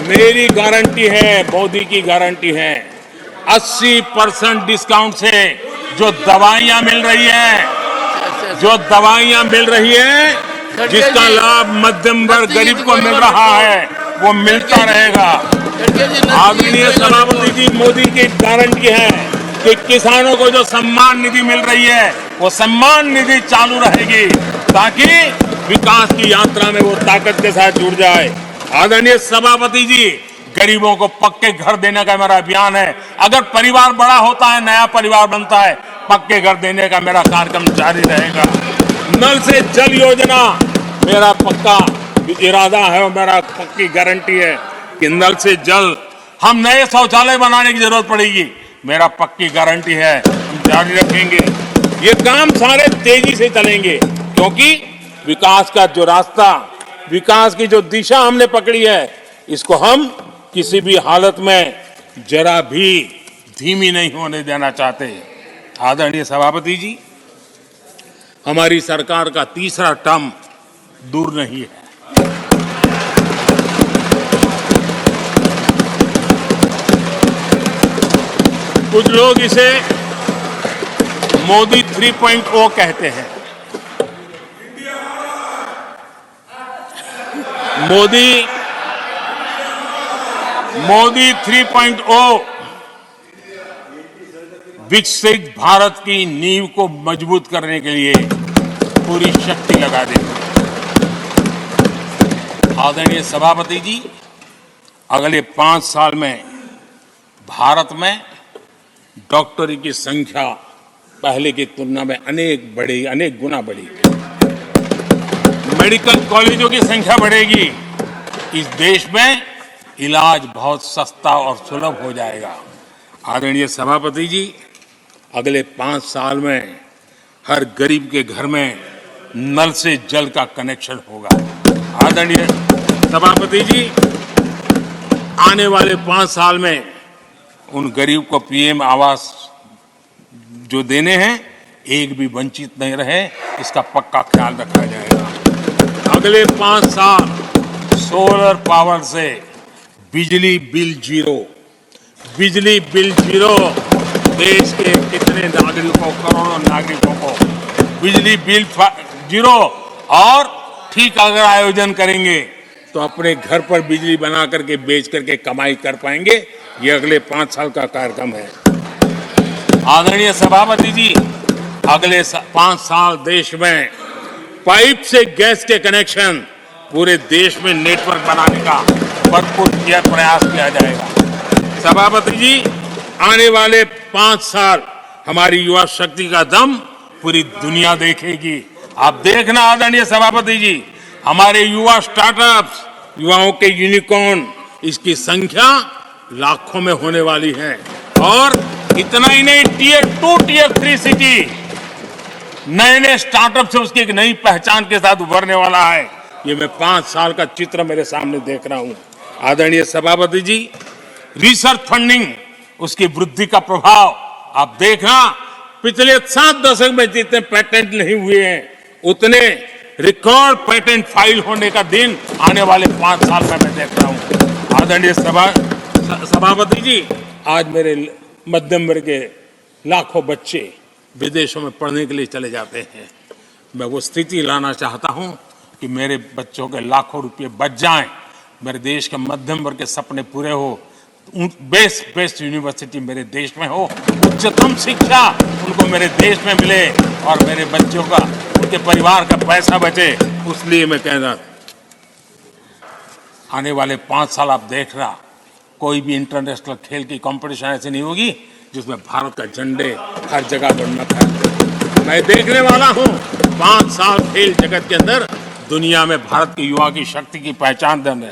B: मेरी गारंटी है, मोदी की गारंटी है, 80% डिस्काउंट से जो दवाइयां मिल रही हैं, जिसका लाभ मध्यम वर्ग गरीब को मिल रहा है, वो मिलता रहेगा। आदरणीय सभापति जी, मोदी की गारंटी है कि किसानों को जो सम्मान निधि मिल रही है, वो सम्मान निधि चालू रहेगी ताकि विकास की यात्रा में वो ताकत के साथ जुड़ जाए। आदरणीय सभापति जी, गरीबों को पक्के घर देने का मेरा अभियान है। अगर परिवार बड़ा होता है, नया परिवार बनता है, पक्के घर देने का मेरा कार्यक्रम जारी रहेगा। नल से जल योजना मेरा पक्का इरादा है और मेरा पक्की गारंटी है कि नल से जल, हम नए शौचालय बनाने की जरूरत पड़ेगी, मेरा पक्की गारंटी है, हम जारी रखेंगे। ये काम सारे तेजी से चलेंगे क्योंकि विकास का जो रास्ता, विकास की जो दिशा हमने पकड़ी है, इसको हम किसी भी हालत में जरा भी धीमी नहीं होने देना चाहते। आदरणीय सभापति जी, हमारी सरकार का तीसरा टर्म दूर नहीं है। कुछ लोग इसे मोदी 3.0 कहते हैं। मोदी 3.0 विकसित भारत की नींव को मजबूत करने के लिए पूरी शक्ति लगा देंगे। आदरणीय सभापति जी, अगले 5 साल में भारत में डॉक्टरी की संख्या पहले की तुलना में अनेक गुना बढ़ेगी। मेडिकल कॉलेजों की संख्या बढ़ेगी। इस देश में इलाज बहुत सस्ता और सुलभ हो जाएगा। आदरणीय सभापति जी, अगले 5 साल में हर गरीब के घर में नल से जल का कनेक्शन होगा। आदरणीय सभापति जी, आने वाले 5 साल में उन गरीब को पीएम आवास जो देने हैं, एक भी वंचित नहीं रहे, इसका पक्का ख्याल रखा जाएगा। अगले 5 साल सोलर पावर से बिजली बिल जीरो, देश के कितने नागरिकों, करोड़ों नागरिकों को बिजली बिल जीरो। और ठीक अगर आयोजन करेंगे तो अपने घर पर बिजली बना करके बेच करके कमाई कर पाएंगे। ये अगले 5 साल का कार्यक्रम है। आदरणीय सभापति जी, अगले 5 साल देश में पाइप से गैस के कनेक्शन, पूरे देश में नेटवर्क बनाने का भरपूर प्रयास किया जाएगा। सभापति जी, आने वाले 5 साल हमारी युवा शक्ति का दम पूरी दुनिया देखेगी। आप देखना आदरणीय सभापति जी, हमारे युवा स्टार्टअप्स, युवाओं के यूनिकॉर्न, इसकी संख्या लाखों में होने वाली है। और इतना ही नहीं, टियर 2, टियर 3 सिटी नए स्टार्टअप से उसकी एक नई पहचान के साथ उभरने वाला है। ये मैं 5 साल का चित्र मेरे सामने देख रहा हूं। आदरणीय सभापति जी, रिसर्च फंडिंग, उसकी वृद्धि का प्रभाव आप देखना। पिछले 7 दशक में जितने पेटेंट नहीं हुए हैं, उतने रिकॉर्ड पेटेंट फाइल होने का दिन आने वाले 5 साल में मैं देख रहा हूं। आदरणीय सभापति जी, आज मेरे मध्यम वर्ग के लाखों बच्चे विदेशों में पढ़ने के लिए चले जाते हैं। मैं वो स्थिति लाना चाहता हूं कि मेरे बच्चों के लाखों रुपए बच जाएं, मेरे देश के मध्यम वर्ग के सपने पूरे हो, बेस्ट यूनिवर्सिटी मेरे देश में हो, उच्चतम शिक्षा उनको मेरे देश में मिले और मेरे बच्चों का, उनके परिवार का पैसा बचे। इसलिए मैं कह रहा, आने वाले 5 साल आप देख रहा, कोई भी इंटरनेशनल खेल की कंपटीशन ऐसी नहीं होगी जिसमें भारत का झंडे हर जगह बढ़ना था। मैं देखने वाला हूं 5 साल खेल जगत के अंदर दुनिया में भारत के युवा की शक्ति की पहचान देने।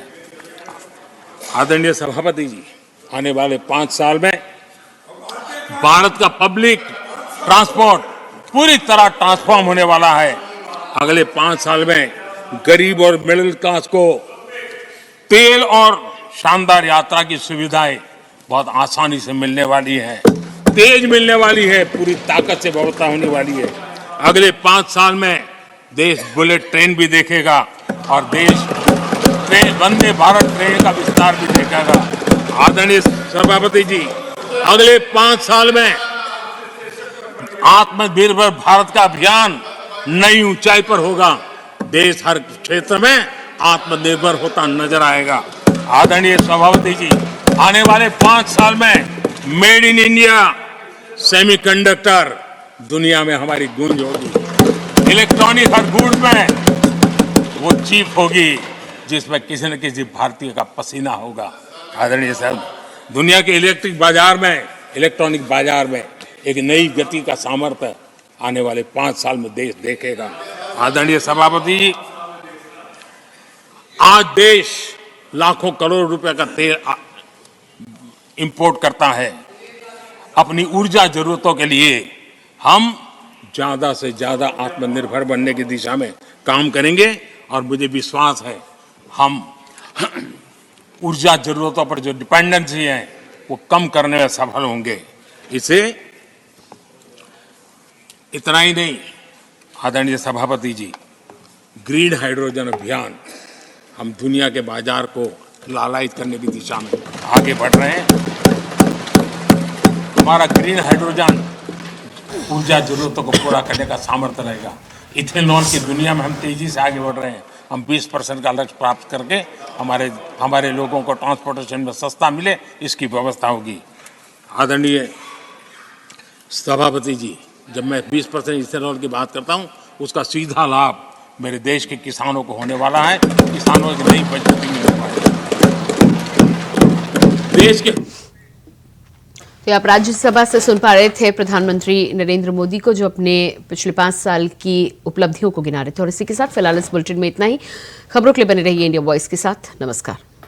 B: आदरणीय सभापति जी, आने वाले 5 साल में भारत का पब्लिक ट्रांसपोर्ट पूरी तरह ट्रांसफॉर्म होने वाला है। अगले 5 साल में गरीब और मिडिल क्लास को तेल और शानदार यात्रा की सुविधाएं बहुत आसानी से मिलने वाली है, तेज मिलने वाली है, पूरी ताकत से व्यवस्था होने वाली है। अगले 5 साल में देश बुलेट ट्रेन भी देखेगा और देश वंदे भारत ट्रेन का विस्तार भी देखेगा। आदरणीय सभापति जी, अगले 5 साल में आत्मनिर्भर भारत का अभियान नई ऊंचाई पर होगा। देश हर क्षेत्र में आत्मनिर्भर होता नजर आएगा। आदरणीय सभापति जी, आने वाले 5 साल में मेड इन इंडिया सेमीकंडक्टर दुनिया में हमारी गूंज होगी। इलेक्ट्रॉनिक हर गुड्स में वो चीप होगी जिसमें किसी न किसी भारतीय का पसीना होगा। आदरणीय साहब, दुनिया के इलेक्ट्रॉनिक बाजार में एक नई गति का सामर्थ्य आने वाले 5 साल में देश देखेगा। आदरणीय सभापति जी, आज देश लाखों करोड़ रुपए का तेल इंपोर्ट करता है। अपनी ऊर्जा जरूरतों के लिए हम ज्यादा से ज्यादा आत्मनिर्भर बनने की दिशा में काम करेंगे और मुझे विश्वास है हम ऊर्जा जरूरतों पर जो डिपेंडेंसी है वो कम करने में सफल होंगे। इसे इतना ही नहीं, आदरणीय सभापति जी, ग्रीन हाइड्रोजन अभियान हम दुनिया के बाजार को लालायित करने की दिशा में आगे बढ़ रहे हैं। हमारा ग्रीन हाइड्रोजन ऊर्जा जरूरतों को पूरा करने का सामर्थ्य रहेगा। इथेनॉल की दुनिया में हम तेजी से आगे बढ़ रहे हैं। हम 20% का लक्ष्य प्राप्त करके हमारे लोगों को ट्रांसपोर्टेशन में सस्ता मिले, इसकी व्यवस्था होगी। आदरणीय सभापति जी, जब मैं 20% इथेनॉल की बात करता हूं, उसका सीधा लाभ मेरे देश के किसानों को होने वाला है। किसानों की नई बचत मिलने वाली है। देश के
C: तो आप राज्यसभा से सुन पा रहे थे प्रधानमंत्री नरेंद्र मोदी को, जो अपने पिछले 5 साल की उपलब्धियों को गिना रहे थे। और इसी के साथ फिलहाल इस बुलेटिन में इतना ही। खबरों के लिए बने रहिए इंडिया वॉइस के साथ। नमस्कार।